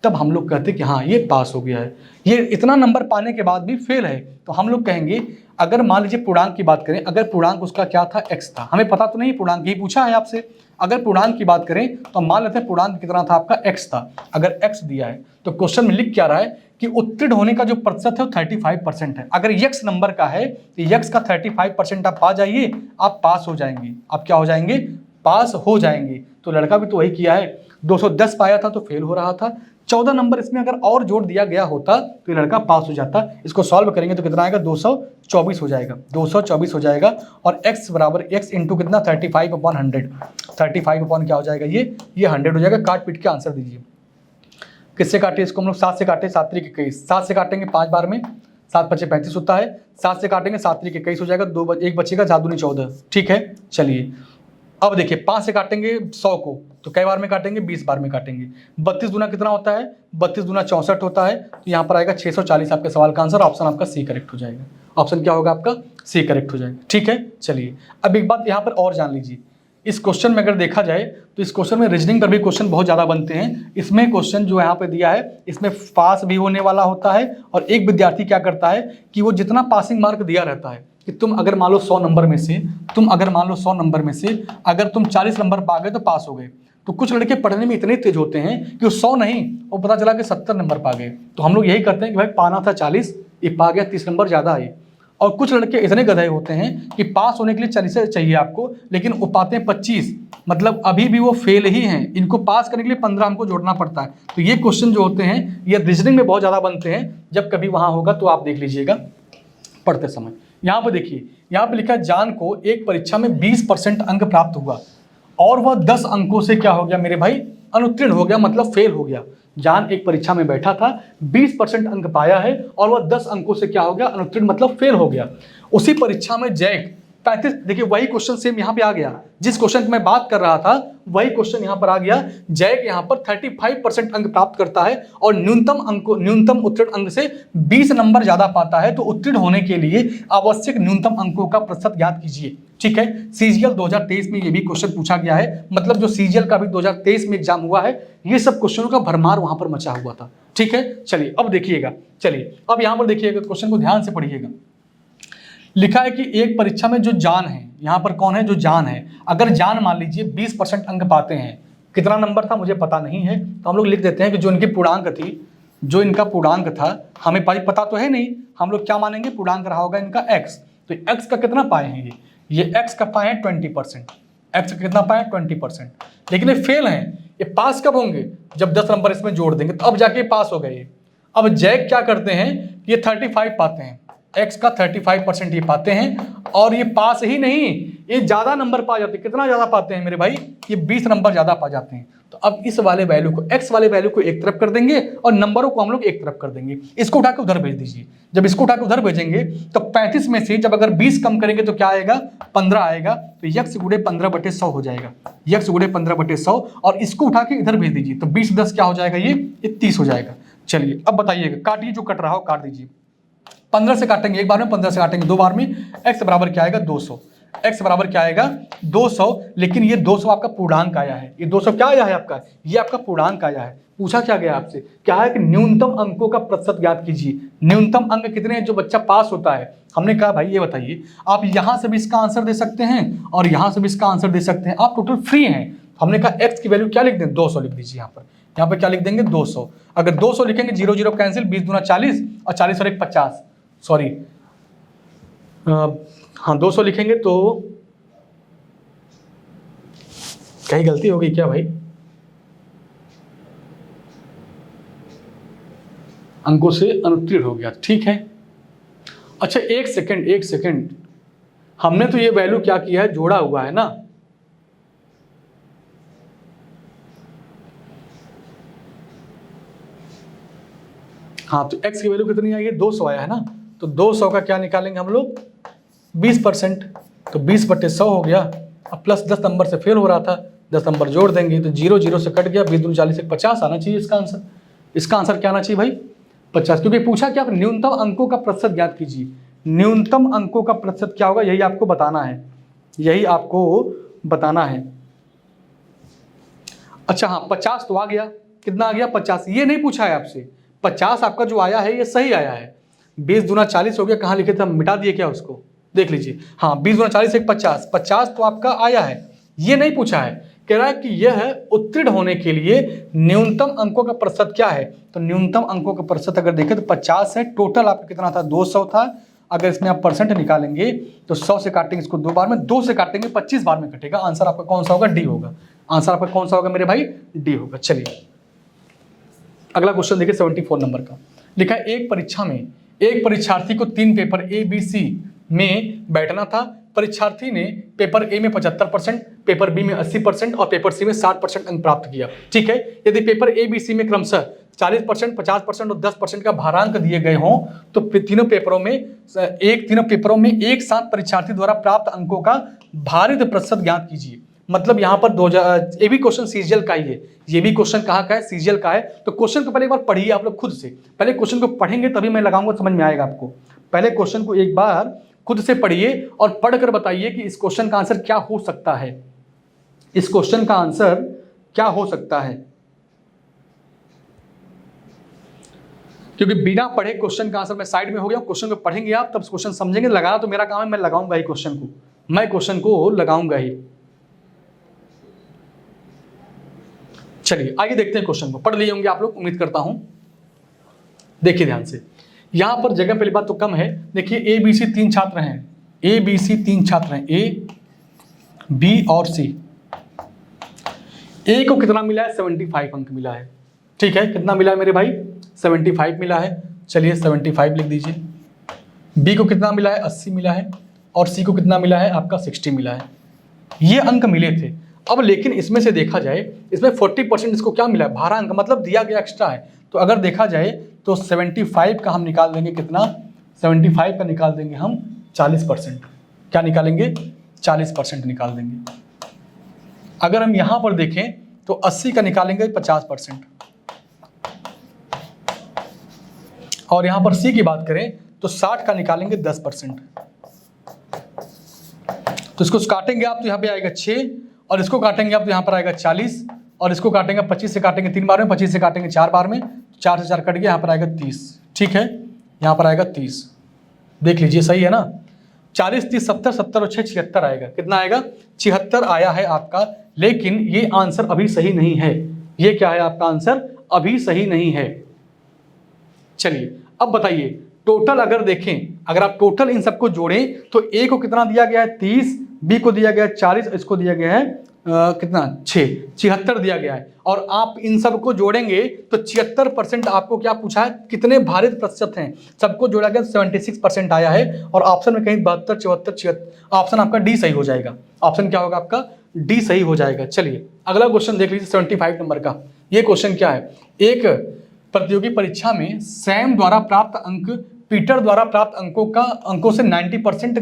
तब हम लोग कहते कि हाँ ये पास हो गया है। ये इतना नंबर पाने के बाद भी फेल है, तो हम लोग कहेंगे, अगर मान लीजिए पूर्णांक की बात करें, अगर पूर्णांक उसका क्या था? x था। हमें पता तो नहीं पूर्णांक, ही पूछा है आपसे। अगर पूर्णांक की बात करें तो मान लेते हैं पूर्णांक कितना था आपका? x था। अगर x दिया है तो क्वेश्चन में लिख क्या रहा है कि उत्तीर्ण होने का जो प्रतिशत है वो 35% है। अगर x नंबर का है तो x का 35% आप पा जाइए, आप पास हो जाएंगे। आप क्या हो जाएंगे? पास हो जाएंगे। तो लड़का भी तो वही किया है, 210 पाया था तो फेल हो रहा था। 14 नंबर इसमें अगर और जोड़ दिया गया होता तो ये लड़का पास हो जाता। इसको सॉल्व करेंगे तो कितना आएगा, 224 हो जाएगा, 224 हो जाएगा। और x बराबर x इंटू कितना 35/100, 35 क्या हो जाएगा, ये 100 हो जाएगा। काट पीट के आंसर दीजिए। किससे काटे इसको हम लोग, 7 से काटे, 7 3 21, 7 से काटेंगे 5 बार में, 7 5 35 होता है। 7 से काटेंगे 7 3 21 हो जाएगा, 1 बचेगा, 7 दूनी 14। ठीक है, चलिए अब देखिए 5 से काटेंगे 100 को तो कई बार में काटेंगे, 20 बार में काटेंगे। 32 दूना कितना होता है, 32 दूना 64 होता है। तो यहाँ पर आएगा 640 आपके सवाल का आंसर। ऑप्शन आपका सी करेक्ट हो जाएगा। ऑप्शन क्या होगा आपका, सी करेक्ट हो जाएगा। ठीक है, चलिए अब एक बात यहाँ पर और जान लीजिए। इस क्वेश्चन में अगर देखा जाए तो इस क्वेश्चन में रीजनिंग पर भी क्वेश्चन बहुत ज़्यादा बनते हैं। इसमें क्वेश्चन जो यहाँ पे दिया है इसमें पास भी होने वाला होता है। और एक विद्यार्थी क्या करता है कि वो जितना पासिंग मार्क दिया रहता है कि तुम अगर मान लो 100 नंबर में से, अगर तुम 40 नंबर पा गए तो पास हो गए। तो कुछ लड़के पढ़ने में इतने तेज होते हैं कि वो 100 नहीं, वो पता चला कि 70 नंबर पा गए। तो हम लोग यही करते हैं कि भाई पाना था 40, ये पा गया 30 नंबर ज़्यादा आए। और कुछ लड़के इतने गधे होते हैं कि पास होने के लिए 40 चाहिए आपको, लेकिन वो पाते हैं 25, मतलब अभी भी वो फेल ही हैं। इनको पास करने के लिए 15 हमको जोड़ना पड़ता है। तो ये क्वेश्चन जो होते हैं ये रीजनिंग में बहुत ज़्यादा बनते हैं। जब कभी वहाँ होगा तो आप देख लीजिएगा पढ़ते समय। यहाँ पर देखिए, यहाँ पर लिखा है जान को एक परीक्षा में 20% अंक प्राप्त हुआ और वह 10 अंकों से क्या हो गया मेरे भाई, अनुत्तीर्ण हो गया, मतलब फेल हो गया। जान एक परीक्षा में बैठा था, 20% अंक पाया है और वह 10 अंकों से क्या हो गया, अनुत्तीर्ण मतलब फेल हो गया। उसी परीक्षा में जैक 35, देखिए वही क्वेश्चन सेम यहाँ पे आ गया। जिस क्वेश्चन की मैं बात कर रहा था वही क्वेश्चन यहाँ पर आ गया। जैक यहाँ पर 35% अंक प्राप्त करता है और न्यूनतम उत्तीर्ण अंक से 20 नंबर ज्यादा पाता है। तो उत्तीर्ण होने के लिए आवश्यक न्यूनतम अंकों का प्रतिशत ज्ञात कीजिए। ठीक है, सीजीएल 2023 में ये भी क्वेश्चन पूछा गया है, मतलब जो सीजीएल का भी 2023 में एग्जाम हुआ है, ये सब क्वेश्चनों का भरमार वहां पर मचा हुआ था। ठीक है, चलिए अब देखिएगा, चलिए अब यहां पर देखिएगा, क्वेश्चन को ध्यान से पढ़िएगा। लिखा है कि एक परीक्षा में जो जान है, यहां पर कौन है, जो जान है, अगर जान मान लीजिए 20% अंक पाते हैं, कितना नंबर था मुझे पता नहीं है, तो हम लोग लिख देते हैं कि जो इनकी पूर्णांक थी, जो इनका पूर्णांक था, हमें पता तो है नहीं, हम लोग क्या मानेंगे, पूर्णांक रहा होगा इनका x। तो x का कितना पाए हैं, ये x का पाए हैं 20%, x का कितना पाए 20%, लेकिन ये फेल हैं। ये पास कब होंगे, जब 10 नंबर इसमें जोड़ देंगे तो अब जाके पास हो गए। अब जैक क्या करते हैं, ये 35 पाते हैं, x का 35% ये पाते हैं और ये पास ही नहीं, ये ज्यादा नंबर पा जाते हैं। कितना ज्यादा पाते हैं मेरे भाई, ये 20 नंबर ज्यादा पा जाते हैं। तो अब इस वाले वैल्यू को, x वाले वैल्यू को एक तरफ कर देंगे और नंबरों को हम लोग एक तरफ कर देंगे। इसको उठा के उधर भेज दीजिए। जब इसको उठा के उधर भेजेंगे तो 35 में से जब अगर 20 कम करेंगे तो क्या आएगा, 15 आएगा। तो x गुणे 15/100 हो जाएगा, x गुणे 15/100। और इसको उठा के इधर भेज दीजिए तो 20 10 क्या हो जाएगा, ये 30 हो जाएगा। चलिए अब बताइएगा, काटिए, जो कट रहा हो काट दीजिए। 15 से काटेंगे एक बार में, 15 से काटेंगे दो बार में। x बराबर क्या आएगा, 200। x बराबर क्या आएगा, 200। लेकिन ये 200 आपका पूर्णांक आया है, ये 200 क्या आया है आपका, ये आपका पूर्णांक आया है। पूछा क्या गया आपसे, क्या है कि न्यूनतम अंकों का प्रतिशत ज्ञात कीजिए। न्यूनतम अंक कितने हैं जो बच्चा पास होता है। हमने कहा भाई ये बताइए, आप यहां से भी इसका आंसर दे सकते हैं और यहां से भी इसका आंसर दे सकते हैं, आप टोटल फ्री हैं। हमने कहा x की वैल्यू क्या लिख दें, 200 लिख दीजिए। यहाँ पर क्या लिख देंगे, 200। अगर 200 लिखेंगे 0 0 कैंसिल, 20 दूना 40 और 40 और 1 50, सॉरी हाँ 200 लिखेंगे तो कहीं गलती हो गई क्या भाई, अंकों से अनुत्तीर्ण हो गया। ठीक है, अच्छा एक सेकंड, हमने तो ये वैल्यू क्या किया है, जोड़ा हुआ है ना। हाँ तो x की वैल्यू कितनी आई है, 200 आया है ना। तो 200 का क्या निकालेंगे हम लोग, 20%। तो 20/100 हो गया। अब प्लस 10 नंबर से फेल हो रहा था, 10 नंबर जोड़ देंगे तो 0 0 से कट गया, 20 दूनी 40 से 50 आना चाहिए इसका आंसर। इसका आंसर क्या आना चाहिए भाई, 50, क्योंकि पूछा कि आप न्यूनतम अंकों का प्रतिशत ज्ञात कीजिए। न्यूनतम अंकों का प्रतिशत क्या होगा, यही आपको बताना है, यही आपको बताना है। अच्छा हाँ 50 तो आ गया, कितना आ गया 50, ये नहीं पूछा है आपसे। 50 आपका जो आया है ये सही आया है। 20 दूना 40 हो गया, कहाँ लिखे थे हम, मिटा दिए क्या उसको, देख लीजिए। हाँ 20 दूना 40 1 50, 50 तो आपका आया है, ये नहीं पूछा है। कह रहा है कि यह उत्तीर्ण होने के लिए न्यूनतम अंकों का प्रतिशत क्या है। तो न्यूनतम अंकों का प्रतिशत अगर देखें तो 50 है। टोटल आपका कितना था, 200 था। अगर इसमें आप परसेंट निकालेंगे तो 100 से काटेंगे इसको 2 बार में, 2 से काटेंगे 25 बार में कटेगा। आंसर आपका कौन सा होगा, डी होगा। आंसर आपका कौन सा होगा मेरे भाई? डी होगा। चलिए अगला क्वेश्चन देखिए 74 नंबर का। लिखा है एक परीक्षा में एक परीक्षार्थी को 3 पेपर ए बी सी में बैठना था। परीक्षार्थी ने पेपर ए में 75%, पेपर बी में 80% और पेपर सी में 60% अंक प्राप्त किया। ठीक है, यदि पेपर ए बी सी में क्रमशः 40%, 50% और 10% का भारांक दिए गए हों तो तीनों पेपरों में एक साथ परीक्षार्थी द्वारा प्राप्त अंकों का भारित प्रतिशत ज्ञात कीजिए। मतलब यहाँ पर ये भी क्वेश्चन सीजीएल का ही है। ये भी क्वेश्चन कहाँ का है? सीजीएल का है। तो क्वेश्चन को पहले एक बार पढ़िए आप लोग खुद से। पहले क्वेश्चन को पढ़ेंगे तभी मैं लगाऊंगा, समझ में आएगा आपको। पहले क्वेश्चन को एक बार खुद से पढ़िए और पढ़कर बताइए कि इस क्वेश्चन का आंसर क्या हो सकता है। इस क्वेश्चन का आंसर क्या हो सकता है, क्योंकि बिना पढ़े क्वेश्चन का आंसर मैं साइड में हो गया। क्वेश्चन को पढ़ेंगे आप तब क्वेश्चन समझेंगे। लगाना तो मेरा काम है, मैं लगाऊंगा ही क्वेश्चन को, मैं क्वेश्चन को लगाऊंगा ही। चलिए आगे देखते हैं क्वेश्चन को। पढ़ लिए होंगे आप लोग, उम्मीद करता हूं। देखिए ध्यान से, यहां पर जगह पहली बात तो कम है। देखिए ए बी सी 3 छात्र हैं, ए बी सी 3 छात्र हैं, ए बी और सी। ए को कितना मिला है? 75 अंक मिला है। ठीक है, कितना मिला है मेरे भाई? 75 मिला है। चलिए 75 लिख दीजिए। बी को कितना मिला है? 80 मिला है। और सी को कितना मिला है? आपका 60 मिला है। ये अंक मिले थे। अब लेकिन इसमें से देखा जाए, इसमें 40% इसको क्या मिला है? भारांक, मतलब दिया गया एक्स्ट्रा है। तो अगर देखा जाए तो 75 का हम निकाल देंगे कितना? 75 का निकाल देंगे हम 40%। क्या निकालेंगे? 40% निकाल देंगे। अगर हम यहां पर देखें तो 80 का निकालेंगे 50%। और यहां पर सी की बात करें तो 60 का निकालेंगे 10%। तो इसको काटेंगे आप तो यहां पे आएगा 6, और इसको काटेंगे आप तो यहां पर आएगा 40, और इसको काटेंगे 25 से काटेंगे 3 बार में, 25 से काटेंगे 4 बार में, 4 से 4 कट गया, यहां पर आएगा 30। ठीक है, यहां पर आएगा 30। देख लीजिए सही है ना? 40, 30, 70, 70 और 6 76 आएगा। कितना आएगा? 76 आया है आपका। लेकिन ये आंसर अभी सही नहीं है। ये क्या है आपका आंसर? अभी सही नहीं है। चलिए अब बताइए, टोटल अगर देखें, अगर आप टोटल इन सबको जोड़ें तो ए को कितना दिया गया है? 30, बी को दिया गया है 40, इसको दिया गया है कितना? 6, 76 दिया गया है। और आप इन सबको जोड़ेंगे तो 76% आपको क्या पूछा है? कितने भारित प्रतिशत हैं? सबको जोड़ा गया 76% आया है। और ऑप्शन में कहीं 72, 74, 76, ऑप्शन आपका डी सही हो जाएगा। ऑप्शन क्या होगा आपका? डी सही हो जाएगा। चलिए अगला क्वेश्चन देख लीजिए 75 नंबर का। ये क्वेश्चन क्या है? एक प्रतियोगी परीक्षा में सैम द्वारा प्राप्त अंक पीटर द्वारा प्राप्त अंकों से 19%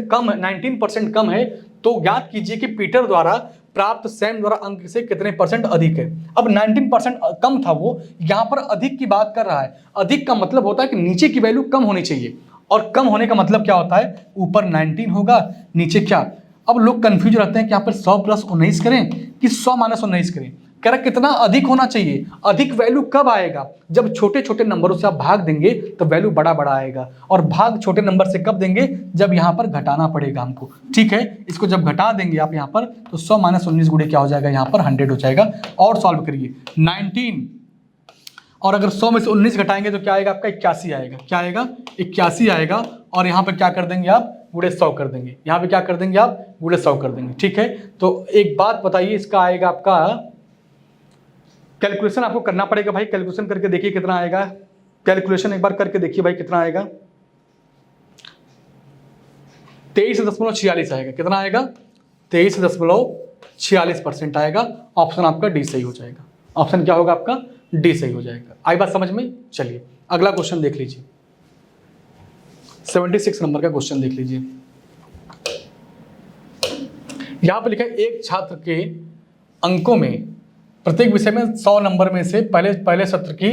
कम है। तो ज्ञात कीजिए कि पीटर द्वारा प्राप्त सैम द्वारा अंक से कितने % अधिक है। अब 19% कम था, वो यहाँ पर अधिक की बात कर रहा है। अधिक का मतलब होता है कि नीचे की वैल्यू कम होनी चाहिए, और कम होने का मतलब क्या होता है? ऊपर 19 होगा, नीचे क्या? अब लोग कंफ्यूज रहते हैं कि यहाँ पर 100 + 19 करें कि 100 - 19 करें। कह रहा कितना अधिक होना चाहिए? अधिक वैल्यू कब आएगा? जब छोटे छोटे नंबरों से आप भाग देंगे तो वैल्यू बड़ा बड़ा आएगा। और भाग छोटे नंबर से कब देंगे? जब यहाँ पर घटाना पड़ेगा हमको। ठीक है, इसको जब घटा देंगे आप यहाँ पर तो 100 - 19 गुणे क्या हो जाएगा? यहाँ पर 100 हो जाएगा। और सॉल्व करिए 19, और अगर 100 में से 19 घटाएंगे तो क्या आएगा आपका? 81 आएगा। क्या आएगा? 81 आएगा। और यहाँ पर क्या कर देंगे आप? गुणे 100 कर देंगे। यहाँ पे क्या कर देंगे आप? गुणे 100 कर देंगे। ठीक है, तो एक बात बताइए, इसका आएगा आपका कैलकुलेशन आपको करना पड़ेगा भाई। कैलकुलेशन करके देखिए कितना आएगा। कैलकुलेशन एक बार करके देखिए भाई कितना आएगा। 23.46 आएगा। कितना आएगा? 23.46% आएगा। ऑप्शन आपका डी सही हो जाएगा। ऑप्शन क्या होगा आपका? डी सही हो जाएगा। आई बात समझ में? चलिए अगला क्वेश्चन देख लीजिए, 76 नंबर का क्वेश्चन देख लीजिए। यहां पर लिखा है एक छात्र के अंकों में प्रत्येक विषय में 100 नंबर में से पहले सत्र की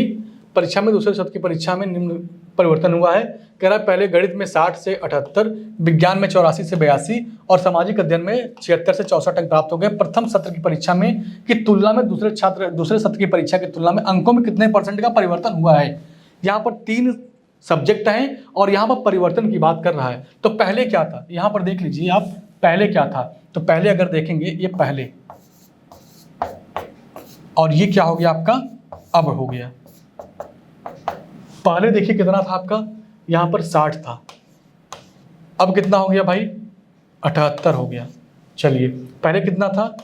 परीक्षा में दूसरे सत्र की परीक्षा में निम्न परिवर्तन हुआ है। कह रहा है पहले गणित में 60 से 78, विज्ञान में 84 से 82 और सामाजिक अध्ययन में 76 से 64 अंक प्राप्त हो गए। प्रथम सत्र की परीक्षा में की तुलना में दूसरे सत्र की परीक्षा की तुलना में अंकों में कितने % का परिवर्तन हुआ है? यहाँ पर 3 सब्जेक्ट हैं और यहाँ पर परिवर्तन की बात कर रहा है। तो पहले क्या था? यहाँ पर देख लीजिए आप, पहले क्या था? तो पहले अगर देखेंगे, ये पहले, और ये क्या हो गया आपका? अब हो गया। पहले देखिए कितना था आपका? यहां पर 60 था, अब कितना हो गया भाई? 78 हो गया। चलिए पहले कितना था?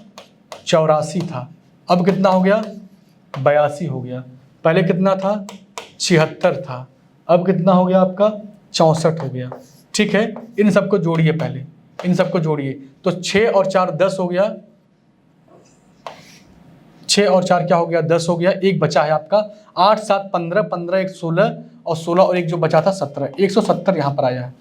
84 था, अब कितना हो गया 82 हो गया। पहले कितना था 76 था, अब कितना हो गया आपका 64 हो गया। ठीक है, इन सबको जोड़िए, पहले इन सबको जोड़िए। तो 6 और 4 10 हो गया, 6 और 4 क्या हो गया 10 हो गया। एक बचा है आपका 8 7 15, 15 1 16 और 16 और एक जो बचा था 17, 170 यहाँ पर आया है।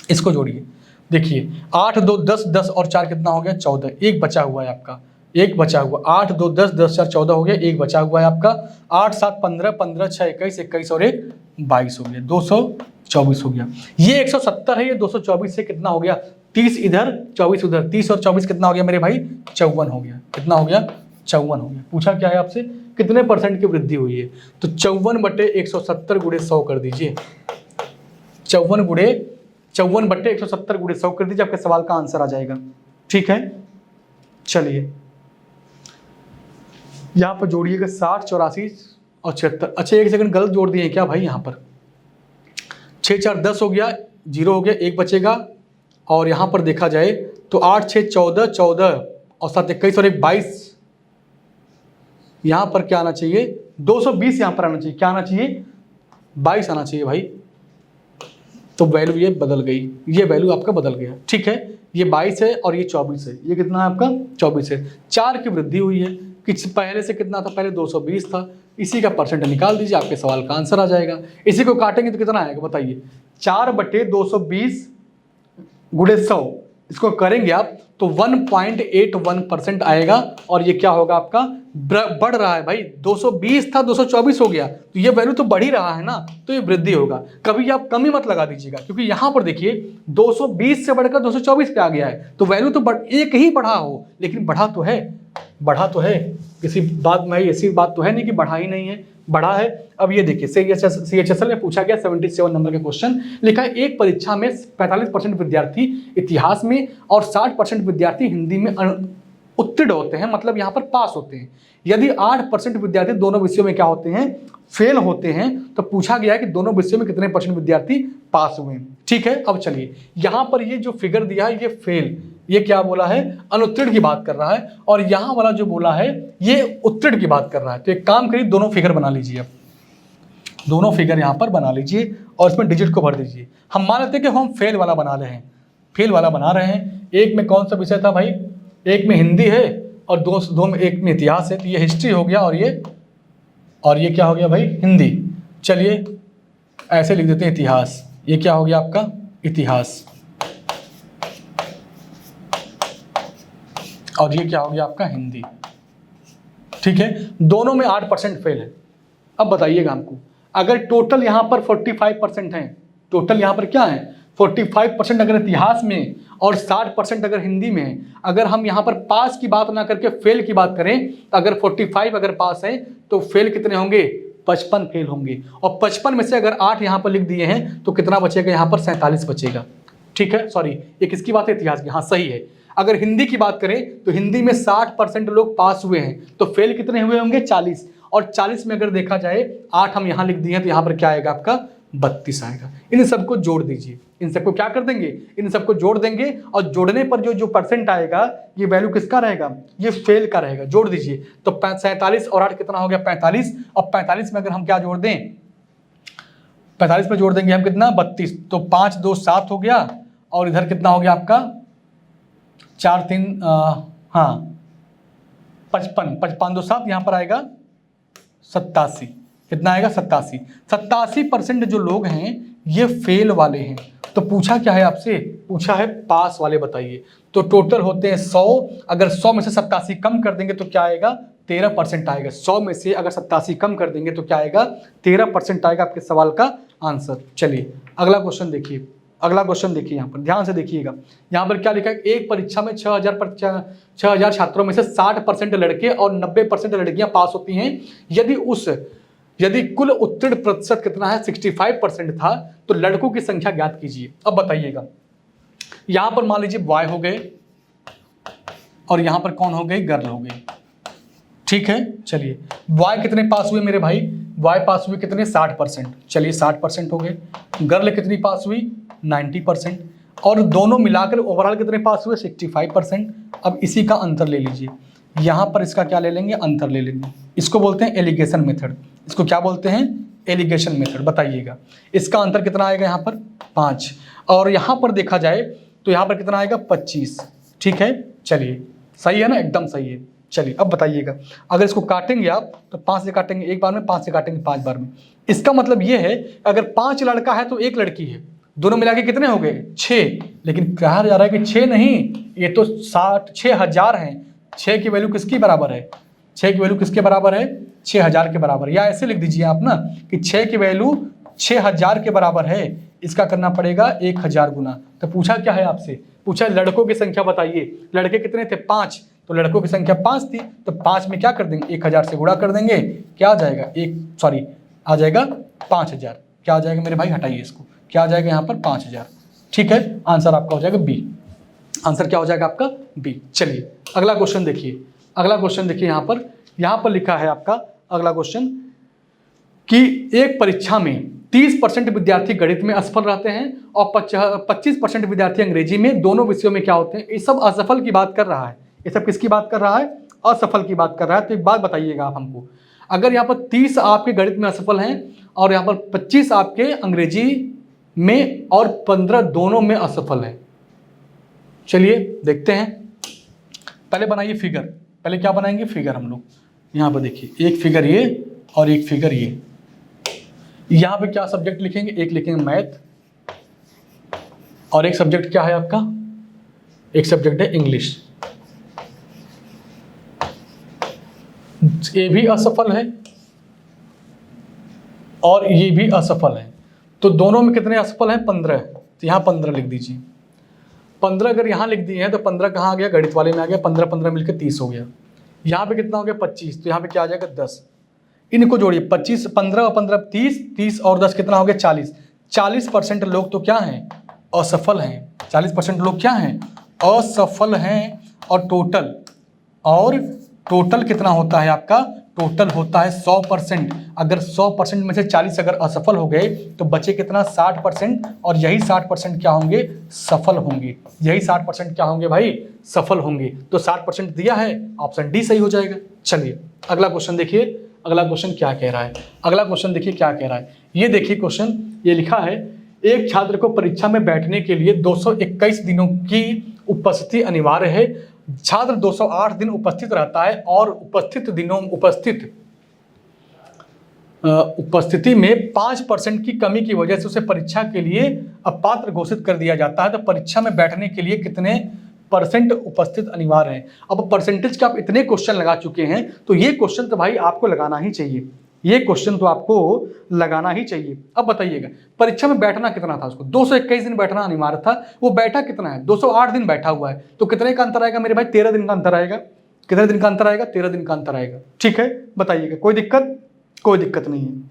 इसको जोड़िए, देखिए 8 2 10, 10 और 4 कितना हो गया 14, एक बचा हुआ है आपका, एक बचा हुआ। 8 2 10, 10 4 14 हो गया, एक बचा हुआ है आपका। 8 7 15, 15 6 21, 21 और 1 22 हो गया, 224 हो गया। ये 170 है, ये 224 से कितना हो गया 30 इधर 24 उधर, 30 और 24 कितना हो गया मेरे भाई 54 हो गया। कितना हो गया 54 हो गया। पूछा क्या है आपसे कितने % की वृद्धि हुई है, तो 54/170 गुणे 100 कर दीजिए। 54/170 गुणे 100 कर दीजिए, आपके सवाल का आंसर आ जाएगा। ठीक है, चलिए यहां पर जोड़िएगा 60 84 और 76। अच्छा एक सेकंड गलत जोड़ दिए क्या भाई, यहाँ पर 6 4 10 हो गया, 0 हो गया, एक बचेगा। और यहाँ पर देखा जाए तो 8 6 14, 14 और 7 21 और 1 22। यहाँ पर क्या आना चाहिए 220, यहाँ पर आना चाहिए, क्या आना चाहिए 22 आना चाहिए भाई। तो वैल्यू ये बदल गई, ये वैल्यू आपका बदल गया। ठीक है, ये 22 है और ये 24 है, ये कितना है आपका 24 है। 4 की वृद्धि हुई है, कि पहले से कितना था, पहले 220 था, इसी का % निकाल दीजिए, आपके सवाल का आंसर आ जाएगा। इसी को काटेंगे तो कितना आएगा बताइए, 4/220 गुणे 100, इसको करेंगे आप तो 1.81% आएगा। और ये क्या होगा आपका बढ़ रहा है भाई, 220 था 224 हो गया, तो ये वैल्यू तो बढ़ ही रहा है ना, तो ये वृद्धि होगा। कभी आप कमी मत लगा दीजिएगा, क्योंकि यहां पर देखिए 220 से बढ़कर 224 पे आ गया है, तो वैल्यू तो एक ही बढ़ा हो, लेकिन बढ़ा तो है, बढ़ा तो है। किसी बात में ऐसी बात तो है नहीं कि बढ़ा ही नहीं है, बढ़ा है। अब ये देखिए CHSL में पूछा गया 77 नंबर का क्वेश्चन, लिखा है एक परीक्षा में 45% विद्यार्थी इतिहास में और 60% विद्यार्थी हिंदी में उत्तीर्ण होते हैं, मतलब यहाँ पर पास होते हैं। यदि 8% विद्यार्थी दोनों विषयों में क्या होते हैं फेल होते हैं, तो पूछा गया है कि दोनों विषयों में कितने % विद्यार्थी पास हुए हैं। ठीक है, अब चलिए यहाँ पर ये जो फिगर दिया है ये फेल, ये क्या बोला है अनुत्तीर्ण की बात कर रहा है, और यहाँ वाला जो बोला है ये उत्तीर्ण की बात कर रहा है। तो एक काम करिए दोनों फिगर बना लीजिए, अब दोनों फिगर यहाँ पर बना लीजिए और इसमें डिजिट को भर दीजिए। हम मान लेते हैं कि हम फेल वाला बना रहे हैं, फेल वाला बना रहे हैं। एक में कौन सा विषय था भाई, एक में हिंदी है और दो में एक में इतिहास है, तो ये हिस्ट्री हो गया और ये क्या हो गया भाई हिंदी। चलिए ऐसे लिख देते हैं इतिहास, ये क्या हो गया आपका इतिहास, और ये क्या हो गया आपका हिंदी। ठीक है, दोनों में 8% फेल है। अब बताइएगा हमको, अगर टोटल यहाँ पर 45% है, टोटल यहाँ पर क्या है 45% अगर इतिहास में और 60% अगर हिंदी में है, अगर हम यहाँ पर पास की बात ना करके फेल की बात करें, अगर 45 अगर पास है तो फेल कितने होंगे 55 फेल होंगे। और 55 में से अगर 8 यहाँ पर लिख दिए हैं तो कितना बचेगा यहाँ पर 47 बचेगा। ठीक है, सॉरी ये किसकी बात है इतिहास की, हाँ सही है। अगर हिंदी की बात करें तो हिंदी में 60% लोग पास हुए हैं, तो फेल कितने हुए होंगे 40, और 40 में अगर देखा जाए 8 हम यहाँ लिख दिए हैं तो यहाँ पर क्या आएगा आपका 32 आएगा। इन सबको जोड़ दीजिए, इन सबको क्या कर देंगे इन सबको जोड़ देंगे, और जोड़ने पर जो % आएगा ये वैल्यू किसका रहेगा ये फेल का रहेगा। जोड़ दीजिए तो 47 और 8 कितना हो गया 45, और 45 में अगर हम क्या जोड़ दें 45 में जोड़ देंगे हम कितना 32, तो 5 2 7 हो गया, और इधर कितना हो गया आपका 4 3 55, 5 2 7 यहाँ पर आएगा 87, कितना आएगा 87% जो लोग हैं ये फेल वाले हैं। तो पूछा क्या है आपसे, पूछा है पास वाले बताइए। तो टोटल होते हैं 100, अगर 100 में से 87 कम कर देंगे तो क्या आएगा 13% आएगा। 100 में से अगर 87 कम कर देंगे तो क्या आएगा 13% आएगा आपके सवाल का आंसर। चलिए अगला क्वेश्चन देखिए, अगला क्वेश्चन देखिए, यहाँ पर ध्यान से देखिएगा। यहाँ पर क्या लिखा है, एक परीक्षा में 6000 छात्रों में से 60% लड़के और 90% लड़कियां पास होती हैं। यदि कुल उत्तीर्ण प्रतिशत कितना है 65% था, तो लड़कों की संख्या ज्ञात कीजिए। अब बताइएगा, यहां पर मान लीजिए बॉय हो गए और यहां पर कौन हो गए गर्ल हो गए। ठीक है, चलिए बॉय कितने पास हुए मेरे भाई, बॉय पास हुए कितने 60%, चलिए 60% हो गए। गर्ल कितनी पास हुई 90%, और दोनों मिलाकर ओवरऑल कितने पास हुए 65%। अब इसी का अंतर ले लीजिए, यहाँ पर इसका क्या ले लेंगे, अंतर ले लेंगे। इसको बोलते हैं एलिगेशन मेथड। इसको क्या बोलते हैं, एलिगेशन मेथड। बताइएगा इसका अंतर कितना आएगा, यहाँ पर 5, और यहाँ पर देखा जाए तो यहाँ पर कितना आएगा 25। ठीक है, चलिए सही है ना, एकदम सही है। चलिए अब बताइएगा, अगर इसको काटेंगे आप तो 5 से काटेंगे एक बार में, 5 से काटेंगे 5 बार में। इसका मतलब ये है अगर 5 लड़का है तो 1 लड़की है, दोनों मिला के कितने हो गए 6। लेकिन कहा जा रहा है कि 6 नहीं, ये तो 6000 हैं। 6 की वैल्यू किसकी बराबर है, 6 की वैल्यू किसके बराबर है, 6000 के बराबर। या ऐसे लिख दीजिए आप ना कि 6 की वैल्यू 6000 के बराबर है। इसका करना पड़ेगा 1000 गुना। तो पूछा क्या है आपसे, पूछा लड़कों की संख्या बताइए। लड़के कितने थे 5, तो लड़कों की संख्या 5 थी, तो 5 में क्या कर देंगे 1000 से गुणा कर देंगे। क्या आ जाएगा आ जाएगा 5000। क्या आ जाएगा मेरे भाई, हटाइए इसको, क्या आ जाएगा यहाँ पर 5000। ठीक है, आंसर आपका हो जाएगा बी। आंसर क्या हो जाएगा आपका बी। चलिए अगला क्वेश्चन देखिए, अगला क्वेश्चन देखिए। यहाँ पर लिखा है आपका अगला क्वेश्चन कि एक परीक्षा में 30% विद्यार्थी गणित में असफल रहते हैं और 25% विद्यार्थी अंग्रेजी में, दोनों विषयों में क्या होते हैं। ये सब असफल की बात कर रहा है, ये सब किसकी बात कर रहा है, असफल की बात कर रहा है। तो एक बात बताइएगा आप हमको, अगर यहाँ पर 30 आपके गणित में असफल हैं और यहाँ पर 25 आपके अंग्रेजी में और 15 दोनों में असफल है। चलिए देखते हैं, पहले बनाइए फिगर। पहले क्या बनाएंगे, फिगर हम लोग। यहाँ पर देखिए एक फिगर ये और एक फिगर ये। यहाँ पे क्या सब्जेक्ट लिखेंगे, एक लिखेंगे मैथ और एक सब्जेक्ट क्या है आपका, एक सब्जेक्ट है इंग्लिश। ये भी असफल है और ये भी असफल है, तो दोनों में कितने असफल हैं 15। तो यहाँ 15 लिख दीजिए। 15 अगर यहाँ लिख दिए हैं तो 15 कहाँ आ गया, गणित वाले में आ गया। 15 मिलकर 30 हो गया। यहाँ पे कितना हो गया 25, तो यहाँ पे क्या आ जाएगा 10। इनको जोड़िए, 25 15 और 15 30, 30 और 10 कितना हो गया 40। 40% लोग तो क्या हैं, असफल हैं। 40% लोग क्या हैं, असफल हैं। और टोटल कितना होता है आपका, टोटल होता है 100%। अगर 100% में से 40 अगर असफल हो गए तो बचे कितना 60%, और यही 60% क्या होंगे, सफल होंगे। यही 60% क्या होंगे भाई, सफल होंगे। तो 60% दिया है, ऑप्शन डी सही हो जाएगा। चलिए अगला क्वेश्चन देखिए, अगला क्वेश्चन क्या कह रहा है। अगला क्वेश्चन देखिए क्या कह रहा है, ये देखिए क्वेश्चन, ये लिखा है एक छात्र को परीक्षा में बैठने के लिए 221 दिनों की उपस्थिति अनिवार्य है। छात्र 208 दिन उपस्थित रहता है और उपस्थिति में 5% की कमी की वजह से उसे परीक्षा के लिए अपात्र घोषित कर दिया जाता है। तो परीक्षा में बैठने के लिए कितने % उपस्थित अनिवार्य है। अब परसेंटेज का आप इतने क्वेश्चन लगा चुके हैं, तो ये क्वेश्चन तो भाई आपको लगाना ही चाहिए, ये क्वेश्चन तो आपको लगाना ही चाहिए। अब बताइएगा परीक्षा में बैठना कितना था उसको, 221 दिन बैठना अनिवार्य था, वो बैठा कितना है, 208 दिन बैठा हुआ है। तो कितने का अंतर आएगा मेरे भाई, 13 दिन का अंतर आएगा। कितने दिन का अंतर आएगा, 13 दिन का अंतर आएगा। ठीक है, बताइएगा कोई दिक्कत, कोई दिक्कत नहीं है,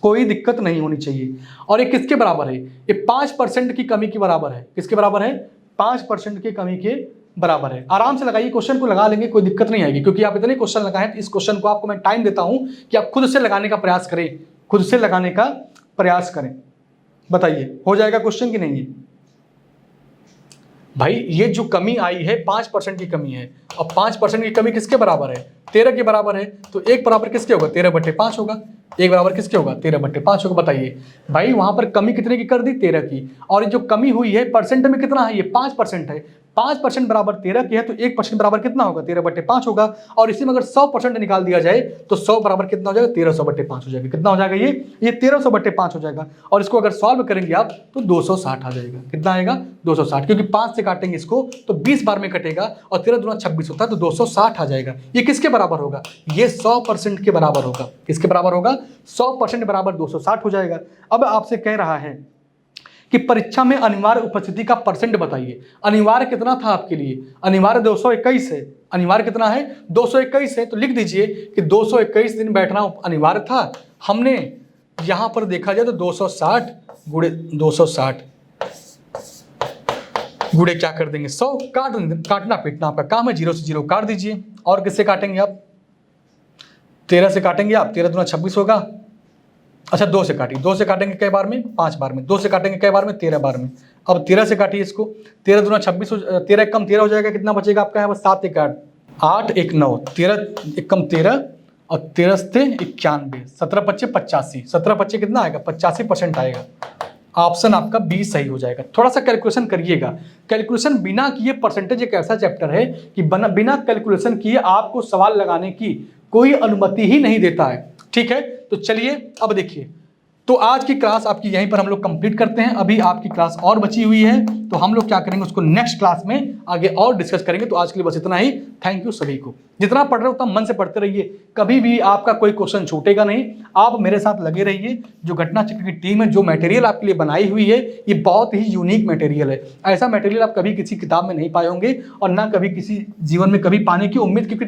कोई दिक्कत नहीं होनी चाहिए। और ये किसके बराबर है, ये 5% की कमी के बराबर है। किसके बराबर है, 5% की कमी के बराबर है। आराम से लगाइए, क्वेश्चन को लगा लेंगे, कोई दिक्कत नहीं आएगी, क्योंकि आप इतने क्वेश्चन लगाए हैं। तो इस क्वेश्चन को आपको मैं टाइम देता हूं कि आप खुद से लगाने का प्रयास करें, खुद से लगाने का प्रयास करें। बताइए हो जाएगा क्वेश्चन कि नहीं है भाई। ये जो कमी आई है 5% की कमी है, और 5% की कमी किसके बराबर है, 13 के बराबर है। तो 1 बराबर किसके होगा, 13/5 होगा। 1 बराबर किसके होगा, 13/5 होगा। बताइए भाई वहां पर कमी कितने की कर दी, 13 की, और जो कमी हुई है परसेंट में कितना है, ये 5% है। 5% बराबर 13 की है, तो 1% बराबर कितना होगा, 13/5 होगा। और इसी में अगर 100% निकाल दिया जाए तो 100 बराबर कितना हो जाएगा, 1300/5 हो जाएगा। कितना हो जाएगा, ये 1300/5 हो जाएगा। और इसको अगर सॉल्व करेंगे आप तो 260 आ जाएगा। कितना आएगा, 260, क्योंकि 5 से काटेंगे इसको तो 20 बार में कटेगा, और 13 दूना 26 होता है, तो 260 आ जाएगा। ये किसके बराबर होगा, ये 100% के बराबर होगा। किसके बराबर होगा, 100% बराबर 260 हो जाएगा। अब आपसे कह रहा है कि परीक्षा में अनिवार्य उपस्थिति का परसेंट बताइए। अनिवार्य कितना था आपके लिए, अनिवार्य 221 है। अनिवार्य कितना है, 221 है। तो लिख दीजिए कि 221 दिन बैठना अनिवार्य था। हमने यहां पर देखा जाए तो 260 गुणे 260 गुणे क्या कर देंगे 100, काटना पीटना आपका काम है, 0 से 0 काट दीजिए। और किससे काटेंगे आप, 13 से काटेंगे आप, 13 दूना 26 होगा। अच्छा 2 से काटिए, 2 से काटेंगे कई बार में, 5 बार में। 2 से काटेंगे कई बार में, 13 बार में। अब 13 से काटिए इसको, 13 दूना 26, 13 कम 13 हो जाएगा, कितना बचेगा आपका यहाँ पर 7 1 8, 8 1 9 13 एकम 13 और 13 से 91, 17 पच्चे 85, 17 पच्चे कितना आएगा 85% आएगा। ऑप्शन आपका बी सही हो जाएगा। थोड़ा सा कैलकुलेशन करिएगा, कैलकुलेशन बिना किए परसेंटेज एक ऐसा चैप्टर है कि बिना कैलकुलेशन किए आपको सवाल लगाने की कोई अनुमति ही नहीं देता है। ठीक है, तो चलिए अब देखिए, तो आज की क्लास आपकी यहीं पर हम लोग कंप्लीट करते हैं। अभी आपकी क्लास और बची हुई है, तो हम लोग क्या करेंगे उसको नेक्स्ट क्लास में आगे और डिस्कस करेंगे। तो आज के लिए बस इतना ही। थैंक यू सभी को। जितना पढ़ रहे हो उतना मन से पढ़ते रहिए, कभी भी आपका कोई क्वेश्चन छूटेगा नहीं। आप मेरे साथ लगे रहिए। जो घटना चक्र की टीम है, जो मटेरियल आपके लिए बनाई हुई है, ये बहुत ही यूनिक मटेरियल है। ऐसा मटेरियल आप कभी किसी किताब में नहीं पाए होंगे और ना कभी किसी जीवन में कभी पाने की उम्मीद, क्योंकि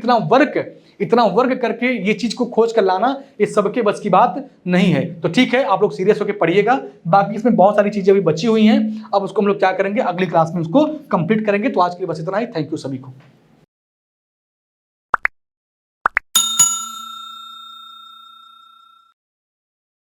इतना वर्क करके ये चीज को खोज कर लाना ये सबके बस की बात नहीं है। तो ठीक है, आप लोग सीरियस होकर पढ़िएगा। बाकी इसमें बहुत सारी चीजें अभी बची हुई हैं, अब उसको हम लोग क्या करेंगे, अगली क्लास में उसको कंप्लीट करेंगे। तो आज के लिए बस इतना ही। थैंक यू सभी को।